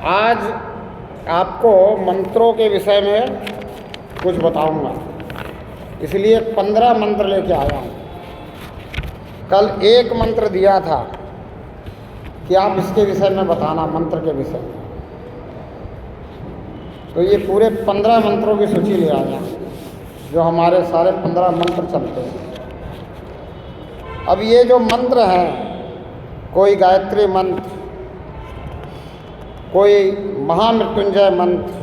आज आपको मंत्रों के विषय में कुछ बताऊंगा, इसलिए 15 मंत्र लेके आया हूँ। कल एक मंत्र दिया था कि आप इसके विषय में बताना, मंत्र के विषय में। तो ये पूरे 15 मंत्रों की सूची ले आया, जो हमारे सारे 15 मंत्र चलते हैं। अब ये जो मंत्र हैं, कोई गायत्री मंत्र, कोई महामृत्युंजय मंत्र,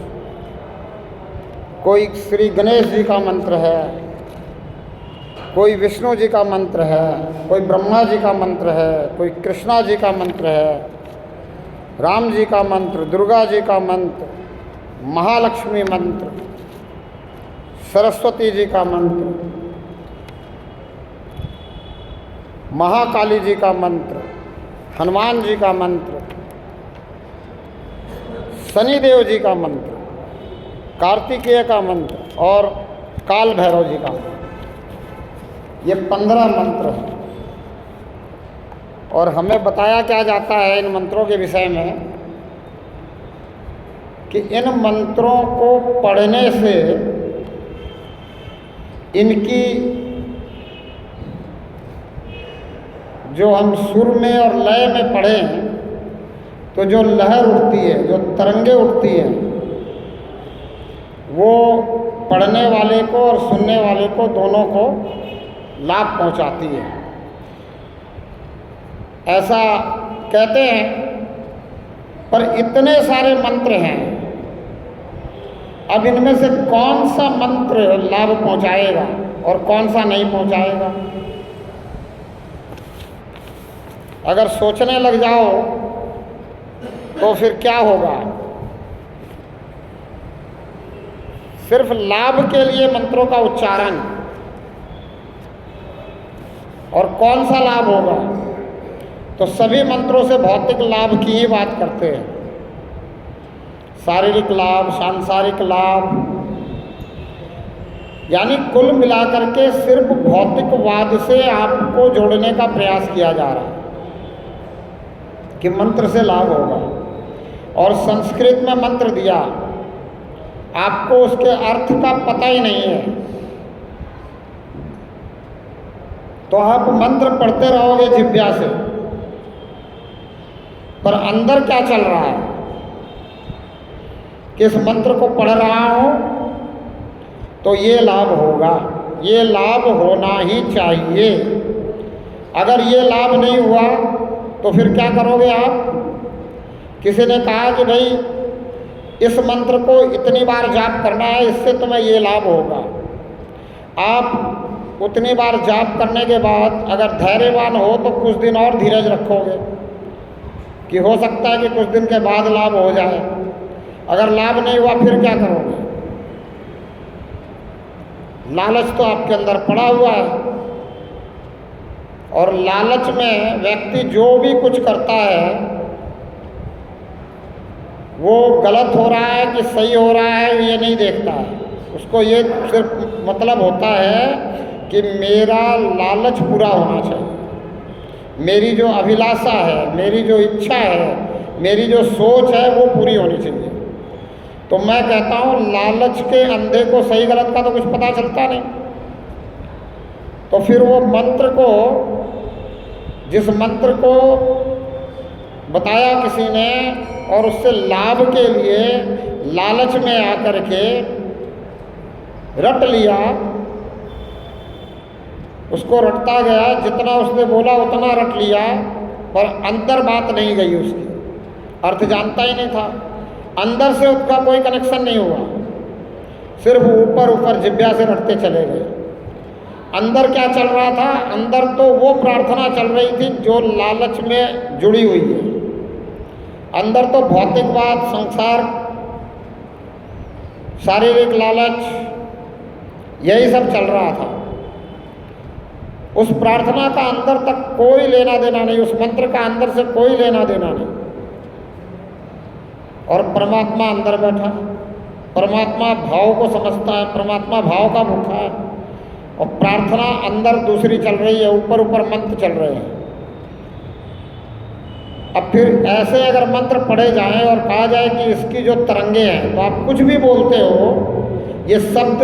कोई श्री गणेश जी का मंत्र है, कोई विष्णु जी का मंत्र है, कोई ब्रह्मा जी का मंत्र है, कोई कृष्णा जी का मंत्र है, राम जी का मंत्र, दुर्गा जी का मंत्र, महालक्ष्मी मंत्र, सरस्वती जी का मंत्र, महाकाली जी का मंत्र, हनुमान जी का मंत्र, शनिदेव जी का मंत्र, कार्तिकेय का मंत्र और काल भैरव जी का मंत्र। ये 15 मंत्र हैं। और हमें बताया क्या जाता है इन मंत्रों के विषय में कि इन मंत्रों को पढ़ने से इनकी जो हम सुर में और लय में पढ़ें तो जो लहर उठती है, जो तरंगे उठती हैं, वो पढ़ने वाले को और सुनने वाले को दोनों को लाभ पहुंचाती है, ऐसा कहते हैं। पर इतने सारे मंत्र हैं, अब इनमें से कौन सा मंत्र लाभ पहुंचाएगा और कौन सा नहीं पहुंचाएगा? अगर सोचने लग जाओ तो फिर क्या होगा? सिर्फ लाभ के लिए मंत्रों का उच्चारण, और कौन सा लाभ होगा? तो सभी मंत्रों से भौतिक लाभ की ही बात करते हैं, शारीरिक लाभ, सांसारिक लाभ, यानी कुल मिलाकर के सिर्फ भौतिकवाद से आपको जोड़ने का प्रयास किया जा रहा है कि मंत्र से लाभ होगा। और संस्कृत में मंत्र दिया, आपको उसके अर्थ का पता ही नहीं है, तो आप मंत्र पढ़ते रहोगे जिह्वा से, पर अंदर क्या चल रहा है? किस मंत्र को पढ़ रहा हूं तो ये लाभ होगा, ये लाभ होना ही चाहिए। अगर ये लाभ नहीं हुआ तो फिर क्या करोगे आप? किसी ने कहा कि भाई इस मंत्र को इतनी बार जाप करना है, इससे तुम्हें ये लाभ होगा। आप उतनी बार जाप करने के बाद अगर धैर्यवान हो तो कुछ दिन और धीरज रखोगे कि हो सकता है कि कुछ दिन के बाद लाभ हो जाए। अगर लाभ नहीं हुआ फिर क्या करोगे? लालच तो आपके अंदर पड़ा हुआ है, और लालच में व्यक्ति जो भी कुछ करता है वो गलत हो रहा है कि सही हो रहा है ये नहीं देखता है। उसको ये सिर्फ मतलब होता है कि मेरा लालच पूरा होना चाहिए, मेरी जो अभिलाषा है, मेरी जो इच्छा है, मेरी जो सोच है वो पूरी होनी चाहिए। तो मैं कहता हूँ लालच के अंधे को सही गलत का तो कुछ पता चलता नहीं। तो फिर वो मंत्र को, जिस मंत्र को बताया किसी ने और उससे लाभ के लिए लालच में आकर के रट लिया, उसको रटता गया, जितना उसने बोला उतना रट लिया, पर अंदर बात नहीं गई, उसकी अर्थ जानता ही नहीं था, अंदर से उसका कोई कनेक्शन नहीं हुआ, सिर्फ ऊपर ऊपर जिह्वा से रटते चले गए। अंदर क्या चल रहा था? अंदर तो वो प्रार्थना चल रही थी जो लालच में जुड़ी हुई है। अंदर तो भौतिकवाद, संसार, शारीरिक लालच, यही सब चल रहा था। उस प्रार्थना का अंदर तक कोई लेना देना नहीं, उस मंत्र का अंदर से कोई लेना देना नहीं। और परमात्मा अंदर बैठा, परमात्मा भाव को समझता है, परमात्मा भाव का भूखा है, और प्रार्थना अंदर दूसरी चल रही है, ऊपर ऊपर मंत्र चल रहे हैं। अब फिर ऐसे अगर मंत्र पढ़े जाएं और कहा जाए कि इसकी जो तरंगे हैं, तो आप कुछ भी बोलते हो, ये शब्द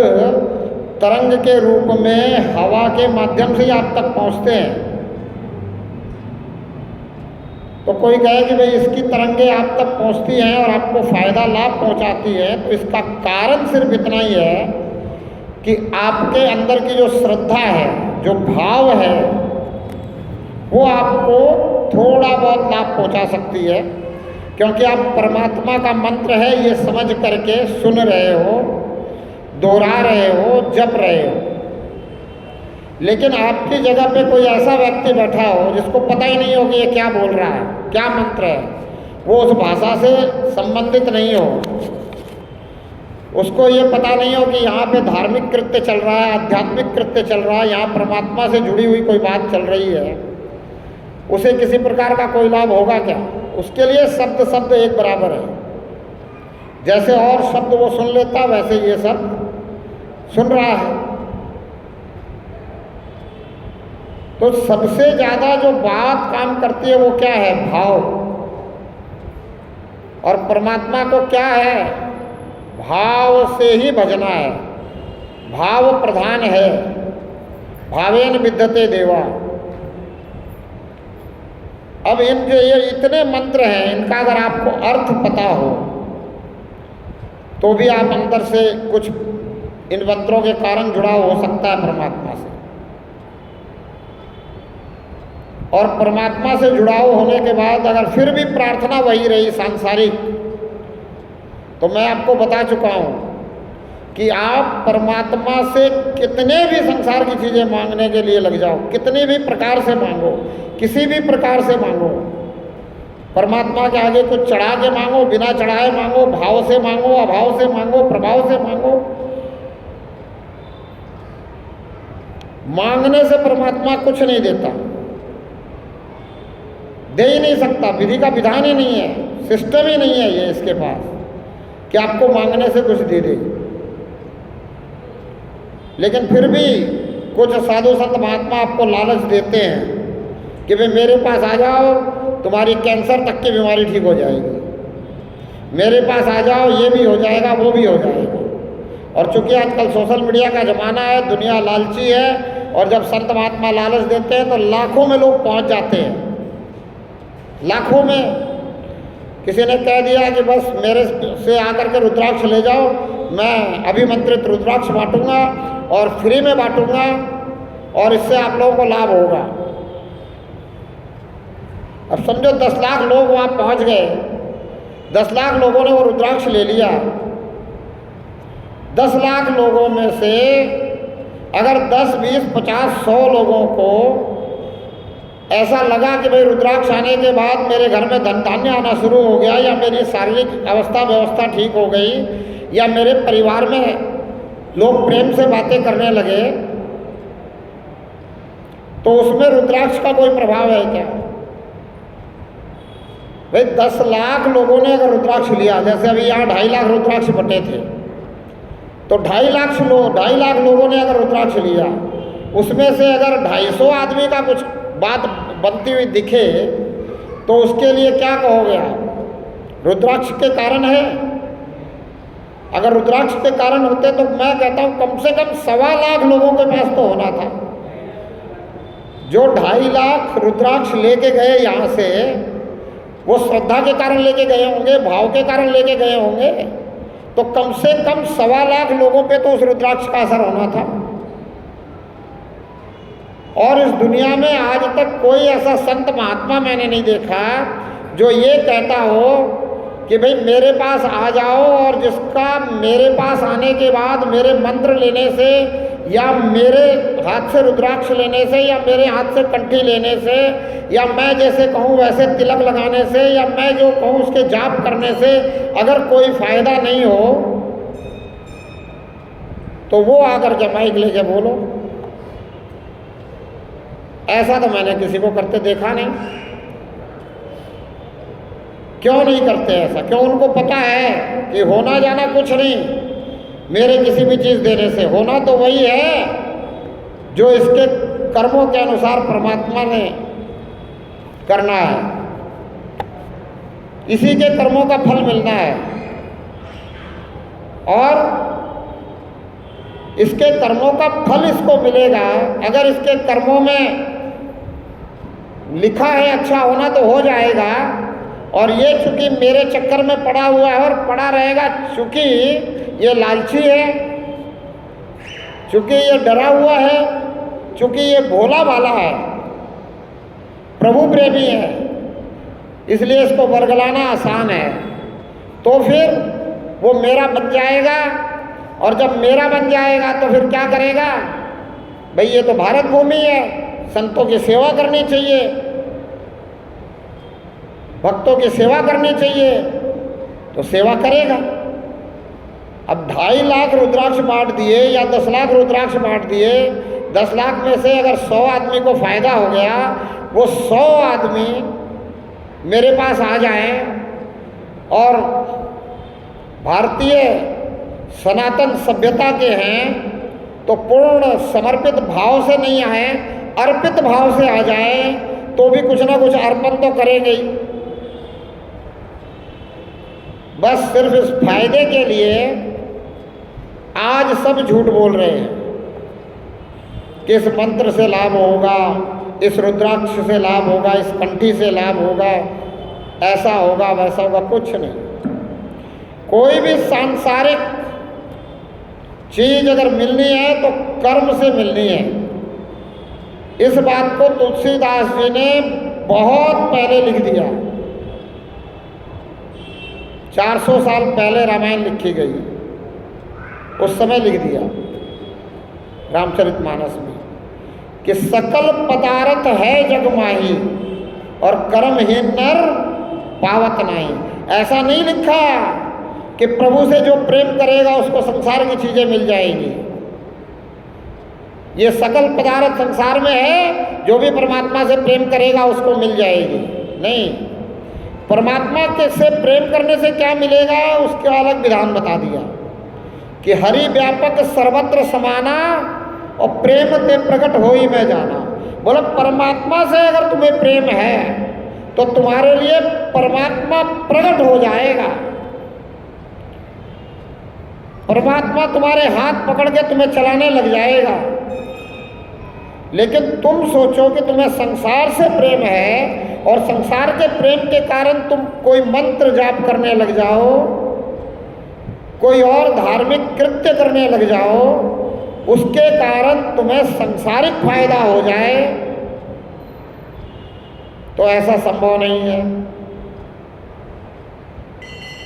तरंग के रूप में हवा के माध्यम से ही आप तक पहुंचते हैं। तो कोई कहे कि भाई इसकी तरंगे आप तक पहुंचती हैं और आपको फ़ायदा लाभ पहुंचाती है, तो इसका कारण सिर्फ इतना ही है कि आपके अंदर की जो श्रद्धा है, जो भाव है, वो आपको थोड़ा बहुत लाभ पहुंचा सकती है, क्योंकि आप परमात्मा का मंत्र है ये समझ करके सुन रहे हो, दोहरा रहे हो, जप रहे हो। लेकिन आपकी जगह पे कोई ऐसा व्यक्ति बैठा हो जिसको पता ही नहीं हो कि ये क्या बोल रहा है, क्या मंत्र है, वो उस भाषा से संबंधित नहीं हो, उसको ये पता नहीं हो कि यहाँ पे धार्मिक कृत्य चल रहा है, आध्यात्मिक कृत्य चल रहा है, यहाँ परमात्मा से जुड़ी हुई कोई बात चल रही है, उसे किसी प्रकार का कोई लाभ होगा क्या? उसके लिए शब्द शब्द एक बराबर है। जैसे और शब्द वो सुन लेता, वैसे ये शब्द सुन रहा है। तो सबसे ज़्यादा जो बात काम करती है वो क्या है? भाव। और परमात्मा को क्या है? भाव से ही भजना है, भाव प्रधान है। भावेन विद्यते देवा। अब इन जो ये इतने मंत्र हैं, इनका अगर आपको अर्थ पता हो तो भी आप अंदर से कुछ इन मंत्रों के कारण जुड़ाव हो सकता है परमात्मा से। और परमात्मा से जुड़ाव होने के बाद अगर फिर भी प्रार्थना वही रही सांसारिक, तो मैं आपको बता चुका हूँ कि आप परमात्मा से कितने भी संसार की चीज़ें मांगने के लिए लग जाओ, कितनी भी प्रकार से मांगो, किसी भी प्रकार से मांगो, परमात्मा के आगे कुछ चढ़ा के मांगो, बिना चढ़ाए मांगो, भाव से मांगो, अभाव से मांगो, प्रभाव से मांगो, मांगने से परमात्मा कुछ नहीं देता, दे ही नहीं सकता। विधि का विधान ही नहीं है, सिस्टम ही नहीं है ये इसके पास कि आपको मांगने से कुछ दे दे। लेकिन फिर भी कुछ साधु संत महात्मा आपको लालच देते हैं कि भाई मेरे पास आ जाओ, तुम्हारी कैंसर तक की बीमारी ठीक हो जाएगी, मेरे पास आ जाओ, ये भी हो जाएगा, वो भी हो जाएगा। और चूंकि आजकल सोशल मीडिया का ज़माना है, दुनिया लालची है, और जब संत महात्मा लालच देते हैं तो लाखों में लोग पहुंच जाते हैं, लाखों में। किसी ने कह दिया कि बस मेरे से आकर के रुद्राक्ष ले जाओ, मैं अभिमंत्रित रुद्राक्ष बांटूंगा और फ्री में बांटूंगा और इससे आप लोगों को लाभ होगा। अब समझो 10 लाख लोग वहाँ पहुँच गए, 10 लाख लोगों ने वो रुद्राक्ष ले लिया। 10 लाख लोगों में से अगर 10, 20, 50, 100 लोगों को ऐसा लगा कि भाई रुद्राक्ष आने के बाद मेरे घर में धन धान्य आना शुरू हो गया, या मेरी शारीरिक अवस्था व्यवस्था ठीक हो गई, या मेरे परिवार में लोग प्रेम से बातें करने लगे, तो उसमें रुद्राक्ष का कोई प्रभाव है क्या? भाई 10 लाख लोगों ने अगर रुद्राक्ष लिया, जैसे अभी यहाँ 2.5 लाख रुद्राक्ष बटे थे, तो 2.5 लाख लोगों ने अगर रुद्राक्ष लिया, उसमें से अगर 250 आदमी का कुछ बात बनती हुई दिखे, तो उसके लिए क्या कहोगे आप? रुद्राक्ष के कारण है। अगर रुद्राक्ष के कारण होते तो मैं कहता हूँ कम से कम 1.25 लाख लोगों के पास तो होना था। जो 2.5 लाख रुद्राक्ष लेके गए यहाँ से, वो श्रद्धा के कारण लेके गए होंगे, भाव के कारण लेके गए होंगे, तो कम से कम 1.25 लाख लोगों पे तो उस रुद्राक्ष का असर होना था। और इस दुनिया में आज तक कोई ऐसा संत महात्मा मैंने नहीं देखा जो ये कहता हो कि भाई मेरे पास आ जाओ, और जिसका मेरे पास आने के बाद मेरे मंत्र लेने से, या मेरे हाथ से रुद्राक्ष लेने से, या मेरे हाथ से कंठी लेने से, या मैं जैसे कहूँ वैसे तिलक लगाने से, या मैं जो कहूँ उसके जाप करने से अगर कोई फायदा नहीं हो, तो वो आकर के माइक लेके बोलो। ऐसा तो मैंने किसी को करते देखा नहीं। क्यों नहीं करते ऐसा? क्यों? उनको पता है कि होना जाना कुछ नहीं मेरे किसी भी चीज़ देने से, होना तो वही है जो इसके कर्मों के अनुसार परमात्मा ने करना है। इसी के कर्मों का फल मिलना है। और इसके कर्मों का फल इसको मिलेगा। अगर इसके कर्मों में लिखा है अच्छा होना तो हो जाएगा, और ये चूंकि मेरे चक्कर में पड़ा हुआ है और पड़ा रहेगा, चूंकि ये लालची है, चूंकि ये डरा हुआ है, चूंकि ये भोला भाला है, प्रभु प्रेमी है, इसलिए इसको वर्गलाना आसान है। तो फिर वो मेरा बन जाएगा, और जब मेरा बन जाएगा तो फिर क्या करेगा? भाई ये तो भारत भूमि है, संतों की सेवा करनी चाहिए, भक्तों की सेवा करनी चाहिए, तो सेवा करेगा। अब 2.5 लाख रुद्राक्ष बांट दिए या 10 लाख रुद्राक्ष बांट दिए, 10 लाख में से अगर 100 आदमी को फायदा हो गया, वो 100 आदमी मेरे पास आ जाएं और भारतीय सनातन सभ्यता के हैं, तो पूर्ण समर्पित भाव से नहीं आए, अर्पित भाव से आ जाए, तो भी कुछ ना कुछ अर्पण तो करेंगे ही। बस सिर्फ इस फायदे के लिए आज सब झूठ बोल रहे हैं कि इस मंत्र से लाभ होगा, इस रुद्राक्ष से लाभ होगा, इस कंठी से लाभ होगा, ऐसा होगा वैसा होगा। कुछ नहीं। कोई भी सांसारिक चीज अगर मिलनी है तो कर्म से मिलनी है। इस बात को तुलसीदास जी ने बहुत पहले लिख दिया। 400 साल पहले रामायण लिखी गई, उस समय लिख दिया रामचरितमानस में कि सकल पदार्थ है जग माही और कर्महीन नर पावत नहीं। ऐसा नहीं लिखा कि प्रभु से जो प्रेम करेगा उसको संसार की चीजें मिल जाएंगी। ये सकल पदार्थ संसार में है, जो भी परमात्मा से प्रेम करेगा उसको मिल जाएगी। नहीं, परमात्मा के से प्रेम करने से क्या मिलेगा उसका अलग विधान बता दिया कि हरि व्यापक सर्वत्र समाना और प्रेम ते प्रकट हो ही मैं जाना। बोला परमात्मा से अगर तुम्हें प्रेम है तो तुम्हारे लिए परमात्मा प्रकट हो जाएगा। परमात्मा तुम्हारे हाथ पकड़ के तुम्हें चलाने लग जाएगा। लेकिन तुम सोचो कि तुम्हें संसार से प्रेम है और संसार के प्रेम के कारण तुम कोई मंत्र जाप करने लग जाओ, कोई और धार्मिक कृत्य करने लग जाओ, उसके कारण तुम्हें सांसारिक फायदा हो जाए, तो ऐसा संभव नहीं है।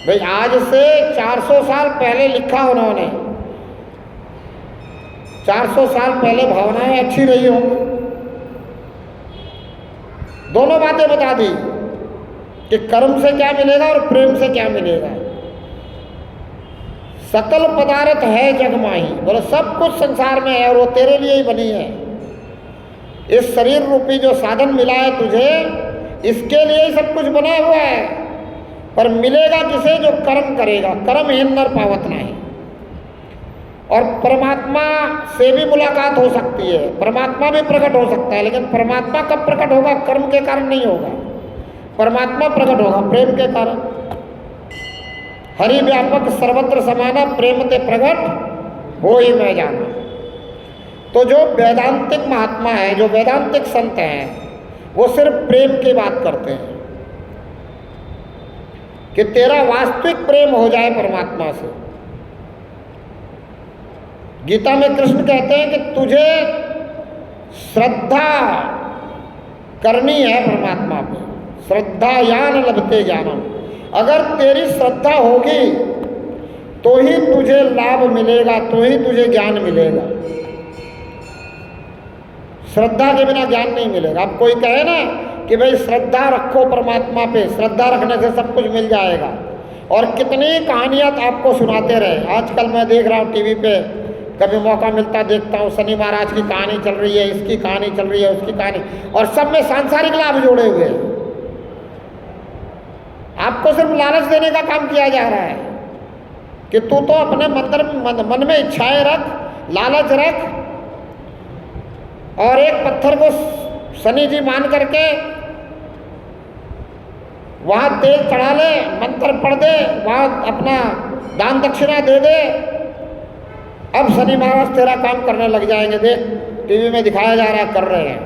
भाई आज से 400 साल पहले लिखा उन्होंने, 400 साल पहले भावनाएं अच्छी रही होंगी, दोनों बातें बता दी कि कर्म से क्या मिलेगा और प्रेम से क्या मिलेगा। सकल पदार्थ है जग माही, बोले सब कुछ संसार में है और वो तेरे लिए ही बनी है। इस शरीर रूपी जो साधन मिला है तुझे, इसके लिए ही सब कुछ बना हुआ है, पर मिलेगा किसे? जो कर्म करेगा। कर्महीन नर पावत नहीं। और परमात्मा से भी मुलाकात हो सकती है, परमात्मा भी प्रकट हो सकता है, लेकिन परमात्मा कब प्रकट होगा? कर्म के कारण नहीं होगा। परमात्मा प्रकट होगा प्रेम के कारण। हरि व्यापक सर्वत्र समाना प्रेम ते प्रकट हो ही मैं जाना। तो जो वेदांतिक महात्मा है, जो वेदांतिक संत हैं, वो सिर्फ प्रेम की बात करते हैं कि तेरा वास्तविक प्रेम हो जाए परमात्मा से। गीता में कृष्ण कहते हैं कि तुझे श्रद्धा करनी है परमात्मा पे, श्रद्धा यान लभते ज्ञानम। अगर तेरी श्रद्धा होगी तो ही तुझे लाभ मिलेगा, तो ही तुझे ज्ञान मिलेगा। श्रद्धा के बिना ज्ञान नहीं मिलेगा। अब कोई कहे ना कि भाई श्रद्धा रखो परमात्मा पे, श्रद्धा रखने से सब कुछ मिल जाएगा, और कितनी कहानियाँ आपको सुनाते रहे। आजकल मैं देख रहा हूँ टीवी पे, कभी मौका मिलता देखता हूँ, शनि महाराज की कहानी चल रही है, इसकी कहानी चल रही है, उसकी कहानी, और सब में सांसारिक लाभ जोड़े हुए हैं। आपको सिर्फ लालच देने का काम किया जा रहा है कि तू तो अपने मन में इच्छाएं रख, लालच रख, और एक पत्थर को शनि जी मान करके वहाँ तेल चढ़ा ले, मंत्र पढ़ दे, वहाँ अपना दान दक्षिणा दे दे, अब शनि महाराज तेरा काम करने लग जाएंगे। देख टीवी में दिखाया जा रहा है, कर रहे हैं।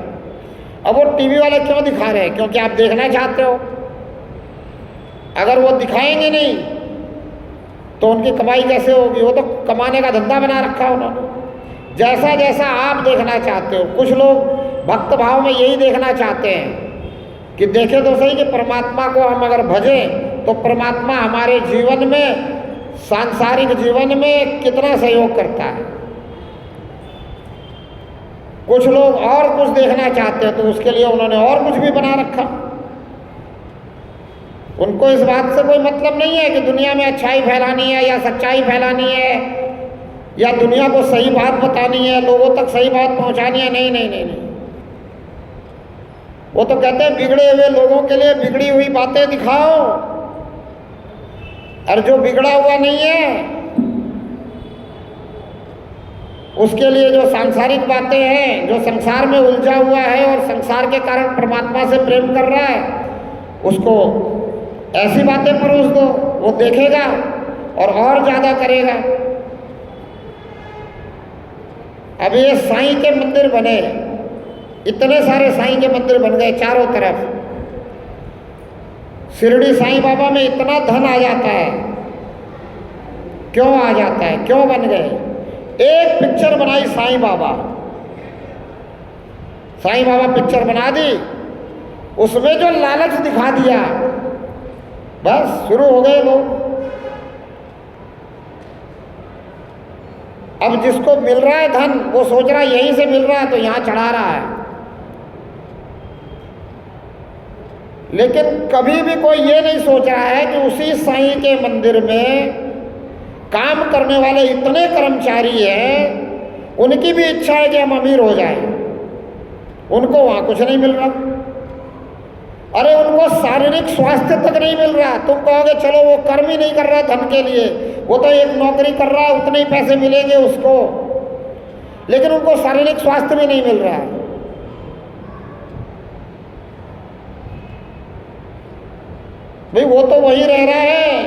अब वो टीवी वाले क्यों दिखा रहे हैं? क्योंकि आप देखना चाहते हो। अगर वो दिखाएंगे नहीं तो उनकी कमाई कैसे होगी? वो तो कमाने का धंधा बना रखा है उन्होंने। जैसा जैसा आप देखना चाहते हो, कुछ लोग भक्त भाव में यही देखना चाहते हैं कि देखें तो सही कि परमात्मा को हम अगर भजें तो परमात्मा हमारे जीवन में, सांसारिक जीवन में कितना सहयोग करता है। कुछ लोग और कुछ देखना चाहते हैं तो उसके लिए उन्होंने और कुछ भी बना रखा। उनको इस बात से कोई मतलब नहीं है कि दुनिया में अच्छाई फैलानी है या सच्चाई फैलानी है या दुनिया को सही बात बतानी है, लोगों तक सही बात पहुंचानी है। नहीं नहीं नहीं नहीं, वो तो कहते हैं बिगड़े हुए लोगों के लिए बिगड़ी हुई बातें दिखाओ, और जो बिगड़ा हुआ नहीं है उसके लिए जो सांसारिक बातें हैं, जो संसार में उलझा हुआ है और संसार के कारण परमात्मा से प्रेम कर रहा है, उसको ऐसी बातें परोस दो, वो देखेगा और ज़्यादा करेगा। अब ये साईं के मंदिर बने, इतने सारे साईं के मंदिर बन गए चारों तरफ। शिरडी साईं बाबा में इतना धन आ जाता है, क्यों आ जाता है, क्यों बन गए? एक पिक्चर बनाई साईं बाबा, साईं बाबा पिक्चर बना दी, उसमें जो लालच दिखा दिया, बस शुरू हो गए लोग। अब जिसको मिल रहा है धन, वो सोच रहा है यहीं से मिल रहा है तो यहां चढ़ा रहा है। लेकिन कभी भी कोई ये नहीं सोच रहा है कि उसी साईं के मंदिर में काम करने वाले इतने कर्मचारी हैं, उनकी भी इच्छा है कि हम अमीर हो जाएं, उनको वहां कुछ नहीं मिल रहा। अरे उनको शारीरिक स्वास्थ्य तक नहीं मिल रहा। तुम कहोगे चलो वो कर्म ही नहीं कर रहा धन के लिए, वो तो एक नौकरी कर रहा है, उतने ही पैसे मिलेंगे उसको, लेकिन उनको शारीरिक स्वास्थ्य भी नहीं मिल रहा। भाई वो तो वही रह रहा है,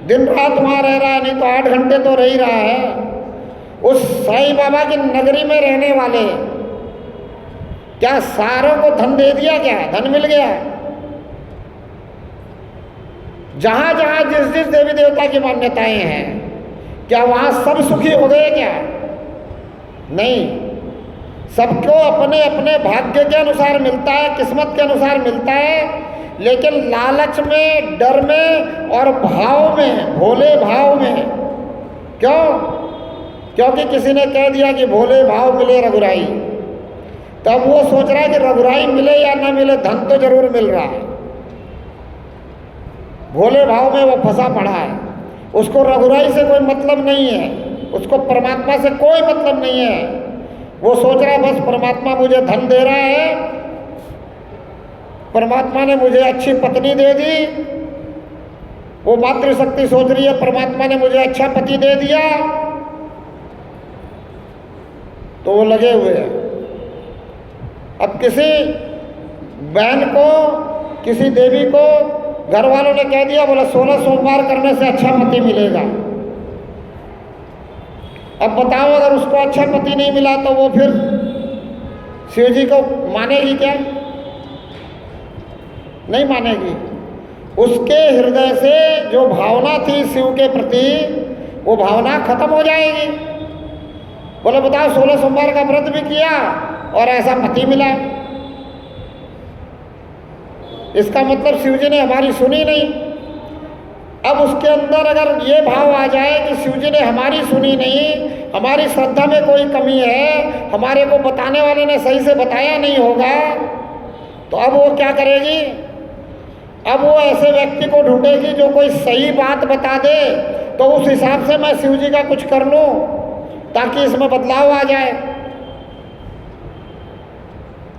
दिन रात वहाँ रह रहा है, नहीं तो 8 घंटे तो रह ही रहा है। उस साईं बाबा की नगरी में रहने वाले क्या सारों को धन दे दिया? क्या धन मिल गया? जहां जहां जिस जिस देवी देवता की मान्यताएं हैं, क्या वहां सब सुखी हो गए? क्या नहीं, सबको अपने अपने भाग्य के अनुसार मिलता है, किस्मत के अनुसार मिलता है, लेकिन लालच में, डर में और भाव में, भोले भाव में। क्यों? क्योंकि किसी ने कह दिया कि भोले भाव मिले रघुराई, तब वो सोच रहा है कि रघुराई मिले या ना मिले, धन तो जरूर मिल रहा है। भोले भाव में वो फंसा पड़ा है, उसको रघुराई से कोई मतलब नहीं है, उसको परमात्मा से कोई मतलब नहीं है। वो सोच रहा है बस परमात्मा मुझे धन दे रहा है, परमात्मा ने मुझे अच्छी पत्नी दे दी, वो मातृशक्ति सोच रही है परमात्मा ने मुझे अच्छा पति दे दिया, तो वो लगे हुए हैं। अब किसी बहन को, किसी देवी को घर वालों ने कह दिया, बोला 16 सोमवार करने से अच्छा पति मिलेगा। अब बताओ अगर उसको अच्छा पति नहीं मिला तो वो फिर शिव जी को मानेगी क्या? नहीं मानेगी। उसके हृदय से जो भावना थी शिव के प्रति, वो भावना खत्म हो जाएगी। बोले बताओ 16 सोमवार का व्रत भी किया और ऐसा पति मिला, इसका मतलब शिव जी ने हमारी सुनी नहीं। अब उसके अंदर अगर ये भाव आ जाए कि शिव जी ने हमारी सुनी नहीं, हमारी श्रद्धा में कोई कमी है, हमारे को बताने वाले ने सही से बताया नहीं होगा, तो अब वो क्या करेगी? अब वो ऐसे व्यक्ति को ढूंढेगी जो कोई सही बात बता दे, तो उस हिसाब से मैं शिव जी का कुछ कर लूं ताकि इसमें बदलाव आ जाए।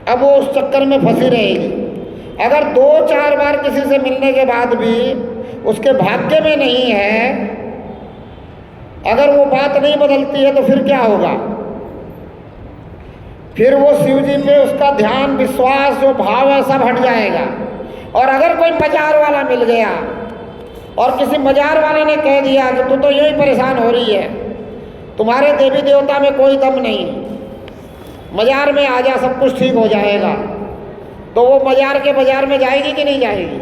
अब वो उस चक्कर में फंसी रहेगी। अगर 2-4 बार किसी से मिलने के बाद भी उसके भाग्य में नहीं है, अगर वो बात नहीं बदलती है, तो फिर क्या होगा? फिर वो शिव जी पे उसका ध्यान, विश्वास, जो भाव है सब हट जाएगा। और अगर कोई मजार वाला मिल गया और किसी मजार वाले ने कह दिया कि तू तो यूं ही परेशान हो रही है, तुम्हारे देवी देवता में कोई दम नहीं, मजार में आ जा सब कुछ ठीक हो जाएगा, तो वो मजार के बाजार में जाएगी कि नहीं जाएगी?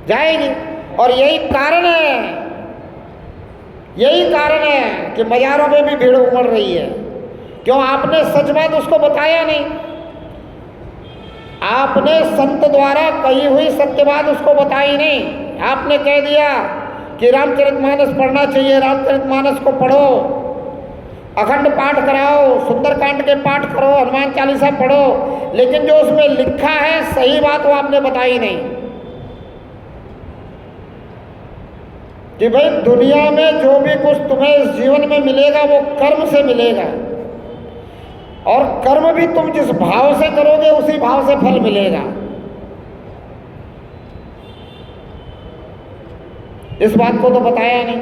जाएगी। और यही कारण है कि मजारों में भी भीड़ उमड़ रही है। क्यों? आपने सच बात उसको बताया नहीं, आपने संत द्वारा कही हुई सत्य बात उसको बताई नहीं। आपने कह दिया कि रामचरितमानस पढ़ना चाहिए, रामचरितमानस को पढ़ो, अखंड पाठ कराओ, सुंदरकांड के पाठ करो, हनुमान चालीसा पढ़ो, लेकिन जो उसमें लिखा है सही बात वो आपने बताई नहीं कि भाई दुनिया में जो भी कुछ तुम्हें इस जीवन में मिलेगा वो कर्म से मिलेगा, और कर्म भी तुम जिस भाव से करोगे उसी भाव से फल मिलेगा। इस बात को तो बताया नहीं,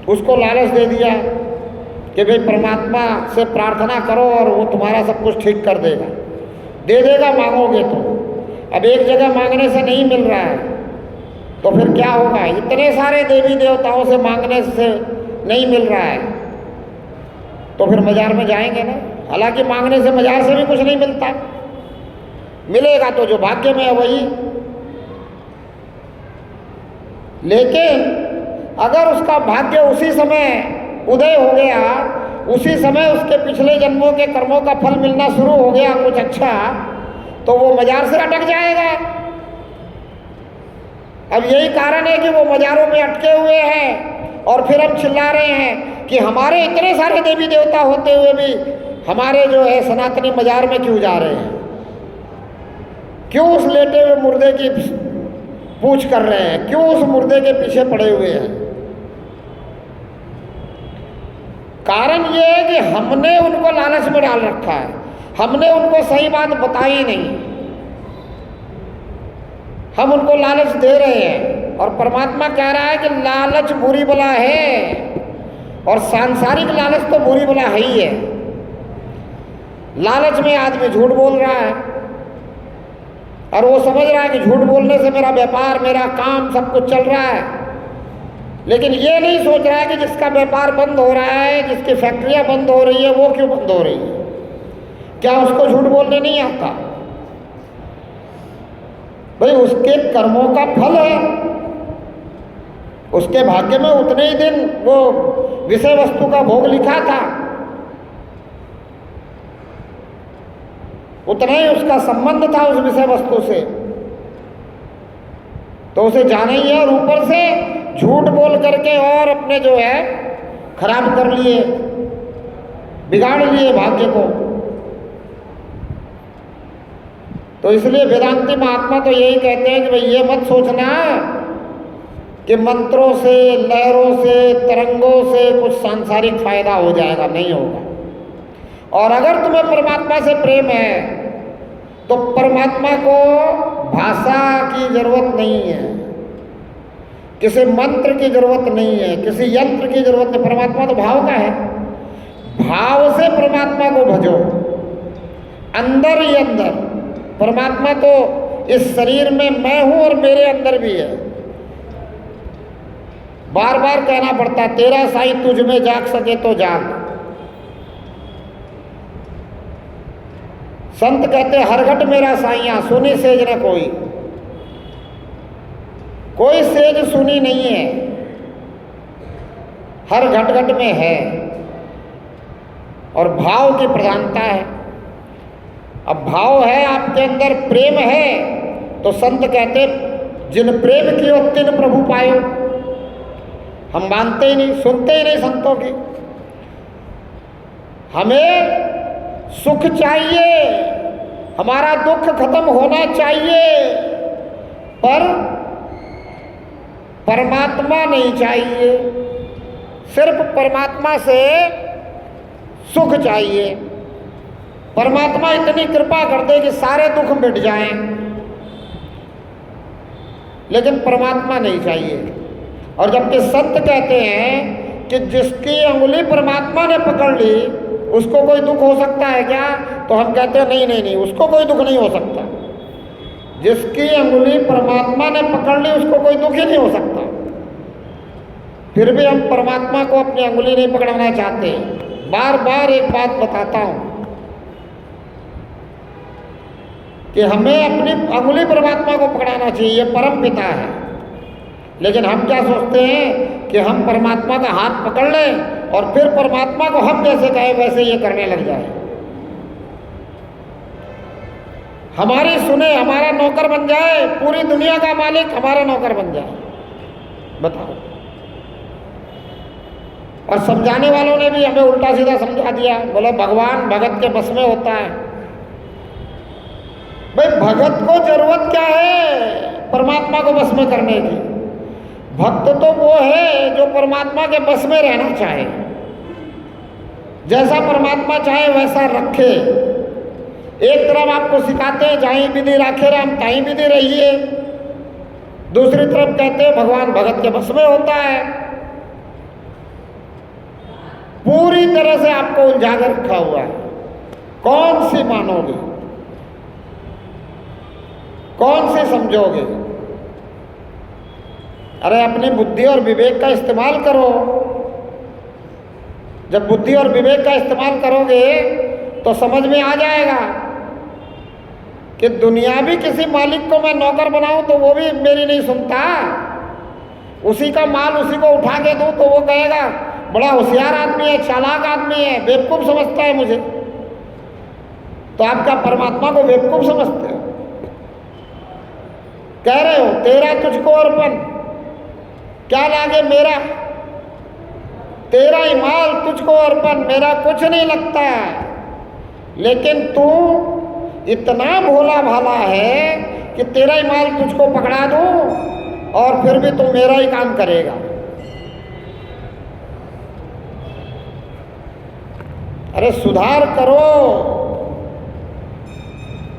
उसको लालच दे दिया कि भाई परमात्मा से प्रार्थना करो और वो तुम्हारा सब कुछ ठीक कर देगा, दे देगा मांगोगे तो। अब एक जगह मांगने से नहीं मिल रहा है तो फिर क्या होगा? इतने सारे देवी देवताओं से मांगने से नहीं मिल रहा है तो फिर मजार में जाएंगे ना। हालांकि मांगने से मजार से भी कुछ नहीं मिलता, मिलेगा तो जो भाग्य में है वही। लेकिन अगर उसका भाग्य उसी समय उदय हो गया, उसी समय उसके पिछले जन्मों के कर्मों का फल मिलना शुरू हो गया कुछ अच्छा, तो वो मजार से अटक जाएगा। अब यही कारण है कि वो मजारों में अटके हुए हैं और फिर हम चिल्ला रहे हैं कि हमारे इतने सारे देवी देवता होते हुए भी हमारे जो है सनातनी मजार में क्यों जा रहे हैं, क्यों उस लेटे हुए मुर्दे की पूछ कर रहे हैं, क्यों उस मुर्दे के पीछे पड़े हुए हैं? कारण ये है कि हमने उनको लालच में डाल रखा है, हमने उनको सही बात बताई नहीं, हम उनको लालच दे रहे हैं। और परमात्मा कह रहा है कि लालच बुरी बला है, और सांसारिक लालच तो बुरी बला है ही है। लालच में आदमी झूठ बोल रहा है और वो समझ रहा है कि झूठ बोलने से मेरा व्यापार, मेरा काम सब कुछ चल रहा है, लेकिन ये नहीं सोच रहा है कि जिसका व्यापार बंद हो रहा है, जिसकी फैक्ट्रियां बंद हो रही है, वो क्यों बंद हो रही है? क्या उसको झूठ बोलने नहीं आता? भाई उसके कर्मों का फल है, उसके भाग्य में उतने ही दिन वो विषय वस्तु का भोग लिखा था, उतना ही उसका संबंध था उस विषय वस्तु से, तो उसे जाना ही है। और ऊपर से झूठ बोल करके और अपने जो है खराब कर लिए, बिगाड़ लिए भाग्य को। तो इसलिए वेदांती महात्मा तो यही कहते हैं कि भाई ये मत सोचना कि मंत्रों से, लहरों से, तरंगों से कुछ सांसारिक फायदा हो जाएगा, नहीं होगा। और अगर तुम्हें परमात्मा से प्रेम है तो परमात्मा को भाषा की जरूरत नहीं है, किसी मंत्र की जरूरत नहीं है, किसी यंत्र की जरूरत नहीं। परमात्मा तो भाव का है, भाव से परमात्मा को भजो, अंदर ही अंदर। परमात्मा तो इस शरीर में मैं हूं और मेरे अंदर भी है। बार बार कहना पड़ता, तेरा साईं तुझ में जाग सके तो जाग। संत कहते हर घट मेरा साईया, सुनी सेज न कोई। कोई सेज सुनी नहीं है, हर घट घट में है, और भाव की प्रधानता है। अब भाव है आपके अंदर, प्रेम है, तो संत कहते जिन प्रेम कियो तिन प्रभु पायो। हम मानते ही नहीं, सुनते ही नहीं संतों की। हमें सुख चाहिए, हमारा दुख खत्म होना चाहिए, पर परमात्मा नहीं चाहिए। सिर्फ परमात्मा से सुख चाहिए। परमात्मा इतनी कृपा कर दे कि सारे दुख मिट जाएं, लेकिन परमात्मा नहीं चाहिए। और जबकि संत कहते हैं कि जिसकी अंगुली परमात्मा ने पकड़ ली उसको कोई दुख हो सकता है क्या? तो हम कहते हैं नहीं नहीं नहीं, उसको कोई दुख नहीं हो सकता। जिसकी अंगुली परमात्मा ने पकड़ ली उसको कोई दुख ही नहीं हो सकता। फिर भी हम परमात्मा को अपनी अंगुली नहीं पकड़ना चाहते। बार बार एक बात बताता हूं कि हमें अपनी अंगुली परमात्मा को पकड़ाना चाहिए, ये परम पिता है। लेकिन हम क्या सोचते हैं कि हम परमात्मा का हाथ पकड़ लें और फिर परमात्मा को हम जैसे कहें वैसे ये करने लग जाए, हमारी सुने, हमारा नौकर बन जाए, पूरी दुनिया का मालिक हमारा नौकर बन जाए। बताओ। और समझाने वालों ने भी हमें उल्टा सीधा समझा दिया, बोला भगवान भगत के बस में होता है। भाई भगत को जरूरत क्या है परमात्मा को बस में करने की? भक्त तो वो है जो परमात्मा के बस में रहना चाहे, जैसा परमात्मा चाहे वैसा रखे। एक तरफ आपको सिखाते हैं जहीं विधि राखे राम ताहीं विधि रहिए, दूसरी तरफ कहते हैं भगवान भगत के बस में होता है। पूरी तरह से आपको उलझा कर रखा हुआ है। कौन सी मानोगे, कौन सी समझोगे? अरे अपनी बुद्धि और विवेक का इस्तेमाल करो। जब बुद्धि और विवेक का इस्तेमाल करोगे तो समझ में आ जाएगा कि दुनियावी किसी मालिक को मैं नौकर बनाऊं तो वो भी मेरी नहीं सुनता। उसी का माल उसी को उठा के दूं तो वो कहेगा बड़ा होशियार आदमी है, चालाक आदमी है, बेवकूफ समझता है मुझे। तो आप क्या परमात्मा को बेवकूफ समझते हो? कह रहे हो तेरा तुझको अर्पण, क्या लागे मेरा, तेरा ही माल तुझको अर्पण, मेरा कुछ नहीं लगता। लेकिन तू इतना भोला भाला है कि तेरा ही माल तुझको पकड़ा दूं और फिर भी तू मेरा ही काम करेगा। अरे सुधार करो,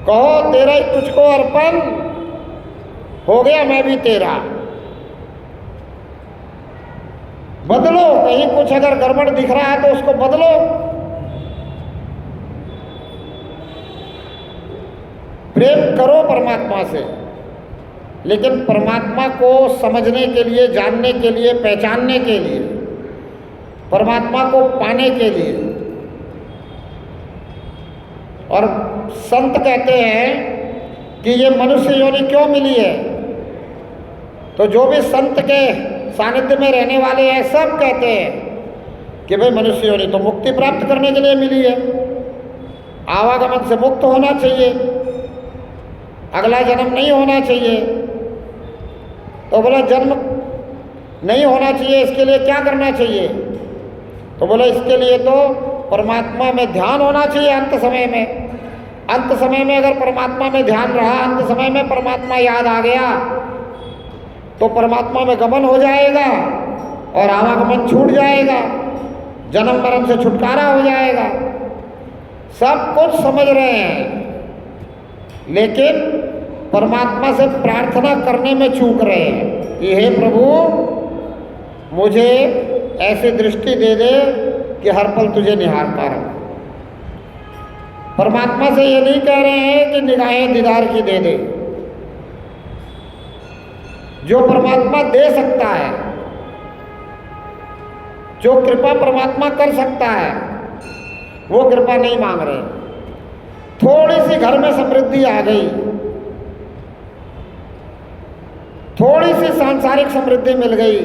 कहो तेरा ही तुझको अर्पण, हो गया मैं भी तेरा। बदलो, कहीं कुछ अगर गड़बड़ दिख रहा है तो उसको बदलो। प्रेम करो परमात्मा से, लेकिन परमात्मा को समझने के लिए, जानने के लिए, पहचानने के लिए, परमात्मा को पाने के लिए। और संत कहते हैं कि ये मनुष्य योनि क्यों मिली है? तो जो भी संत के सानिध्य में रहने वाले हैं सब कहते हैं कि भाई मनुष्य योनि तो मुक्ति प्राप्त करने के लिए मिली है, आवागमन से मुक्त होना चाहिए, अगला जन्म नहीं होना चाहिए। तो बोला जन्म नहीं होना चाहिए, इसके लिए क्या करना चाहिए? तो बोला इसके लिए तो परमात्मा में ध्यान होना चाहिए। अंत समय में, अंत समय में अगर परमात्मा में ध्यान रहा, अंत समय में परमात्मा याद आ गया तो परमात्मा में गमन हो जाएगा और आवागमन छूट जाएगा, जन्म मरण से छुटकारा हो जाएगा। सब कुछ समझ रहे हैं लेकिन परमात्मा से प्रार्थना करने में चूक रहे हैं कि हे प्रभु मुझे ऐसी दृष्टि दे दे कि हर पल तुझे निहारता रहूं। परमात्मा से ये नहीं कह रहे हैं कि निगाहें दीदार की दे दे। जो परमात्मा दे सकता है, जो कृपा परमात्मा कर सकता है, वो कृपा नहीं मांग रहे। थोड़ी सी घर में समृद्धि आ गई, थोड़ी सी सांसारिक समृद्धि मिल गई,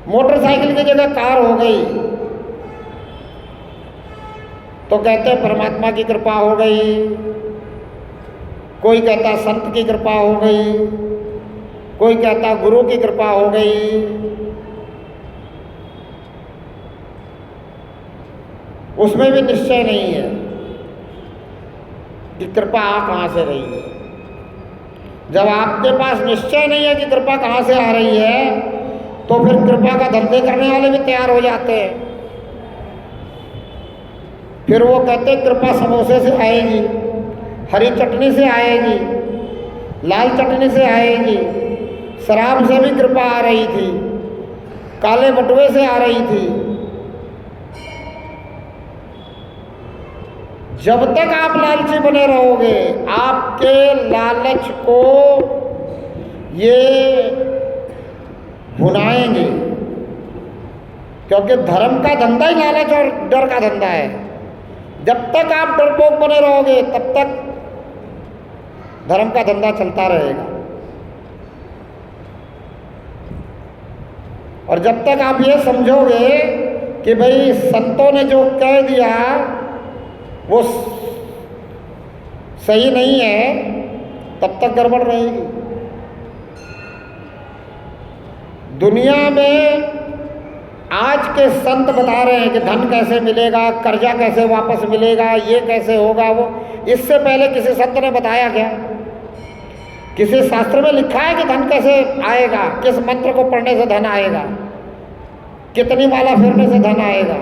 मोटरसाइकिल की जगह कार हो गई, तो कहते हैं परमात्मा की कृपा हो गई। कोई कहता संत की कृपा हो गई, कोई कहता गुरु की कृपा हो गई। उसमें भी निश्चय नहीं है कि कृपा आ कहाँ से रही है। जब आपके पास निश्चय नहीं है कि कृपा कहाँ से आ रही है तो फिर कृपा का धंधे करने वाले भी तैयार हो जाते हैं। फिर वो कहते हैं कृपा समोसे से आएगी, हरी चटनी से आएगी, लाल चटनी से आएगी, शराब से भी कृपा आ रही थी, काले बटुए से आ रही थी। जब तक आप लालची बने रहोगे, आपके लालच को ये भुनाएंगे, क्योंकि धर्म का धंधा ही लालच और डर का धंधा है। जब तक आप डरपोक बने रहोगे तब तक धर्म का धंधा चलता रहेगा। और जब तक आप ये समझोगे कि भाई संतों ने जो कह दिया वो सही नहीं है, तब तक गड़बड़ रहेगी। दुनिया में आज के संत बता रहे हैं कि धन कैसे मिलेगा, कर्जा कैसे वापस मिलेगा, ये कैसे होगा वो। इससे पहले किसी संत ने बताया क्या? किसी शास्त्र में लिखा है कि धन कैसे आएगा? किस मंत्र को पढ़ने से धन आएगा? कितनी माला फेरने से धन आएगा?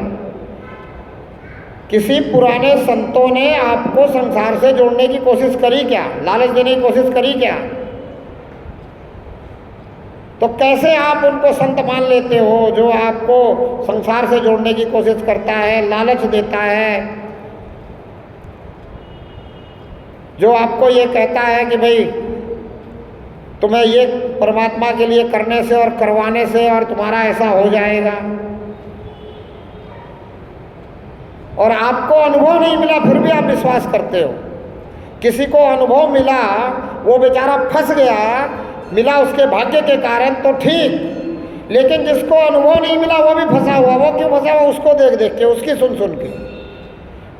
किसी पुराने संतों ने आपको संसार से जोड़ने की कोशिश करी क्या? लालच देने की कोशिश करी क्या? तो कैसे आप उनको संत मान लेते हो जो आपको संसार से जोड़ने की कोशिश करता है, लालच देता है, जो आपको ये कहता है कि भाई तुम्हें ये परमात्मा के लिए करने से और करवाने से और तुम्हारा ऐसा हो जाएगा, और आपको अनुभव नहीं मिला फिर भी आप विश्वास करते हो। किसी को अनुभव मिला, वो बेचारा फंस गया, मिला उसके भाग्य के कारण तो ठीक, लेकिन जिसको अनुभव नहीं मिला वो भी फंसा हुआ। वो क्यों फंसा हुआ? उसको देख देख के, उसकी सुन सुन के,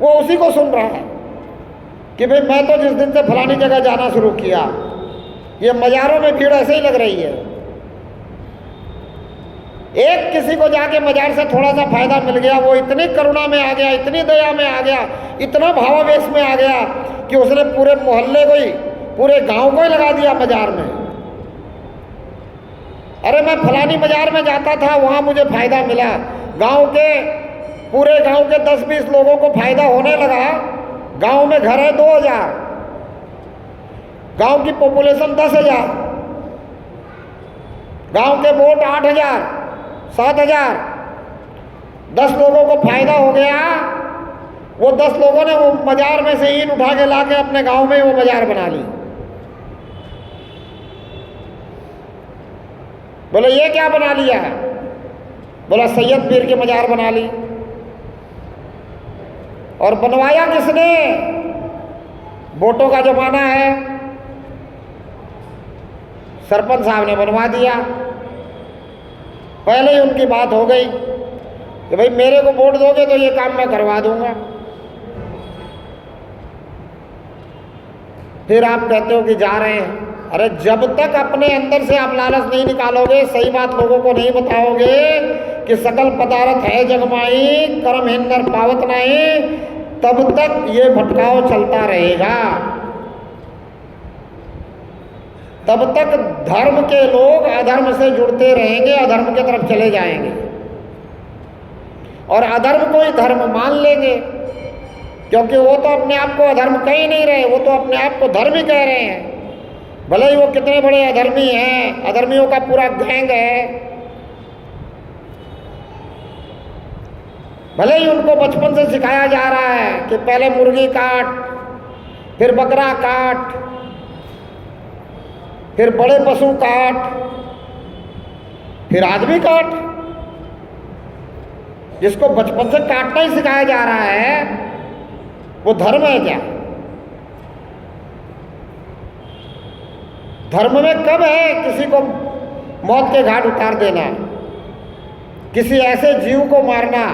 वो उसी को सुन रहा है कि भाई मैं तो जिस दिन से फलानी जगह जाना शुरू किया, ये मज़ारों में भीड़ ऐसे ही लग रही है। एक किसी को जाके मज़ार से थोड़ा सा फायदा मिल गया, वो इतनी करुणा में आ गया, इतनी दया में आ गया, इतना भावावेश में आ गया कि उसने पूरे मोहल्ले को ही, पूरे गांव को ही लगा दिया मज़ार में। अरे मैं फलानी मज़ार में जाता था, वहाँ मुझे फ़ायदा मिला। गांव के, पूरे गांव के 10-20 लोगों को फ़ायदा होने लगा। गांव में घर है 2000, गांव की पॉपुलेशन 10,000, गांव के वोट 8,000, 7,000, 10 लोगों को फ़ायदा हो गया। वो 10 लोगों ने वो मज़ार में से ईंट उठा के ला के अपने गाँव में वो मज़ार बना ली। बोले ये क्या बना लिया है? बोला सैयद पीर की मज़ार बना ली। और बनवाया किसने? वोटों का जमाना है, सरपंच साहब ने बनवा दिया। पहले ही उनकी बात हो गई कि भाई मेरे को वोट दोगे तो ये काम मैं करवा दूंगा। फिर आप कहते हो कि जा रहे हैं। अरे जब तक अपने अंदर से आप लालच नहीं निकालोगे, सही बात लोगों को नहीं बताओगे कि सकल पदार्थ है जगमाई, कर्म हिंदर पावत नहीं, तब तक ये भटकाव चलता रहेगा। तब तक धर्म के लोग अधर्म से जुड़ते रहेंगे, अधर्म की तरफ चले जाएंगे और अधर्म को ही धर्म मान लेंगे, क्योंकि वो तो अपने आप को अधर्म कह ही नहीं रहे, वो तो अपने आप को धर्म ही कह रहे हैं। भले ही वो कितने बड़े अधर्मी हैं, अधर्मियों का पूरा गैंग है, भले ही उनको बचपन से सिखाया जा रहा है कि पहले मुर्गी काट, फिर बकरा काट, फिर बड़े पशु काट, फिर आदमी काट। जिसको बचपन से काटना ही सिखाया जा रहा है, वो धर्म है क्या? धर्म में कब है किसी को मौत के घाट उतार देना, किसी ऐसे जीव को मारना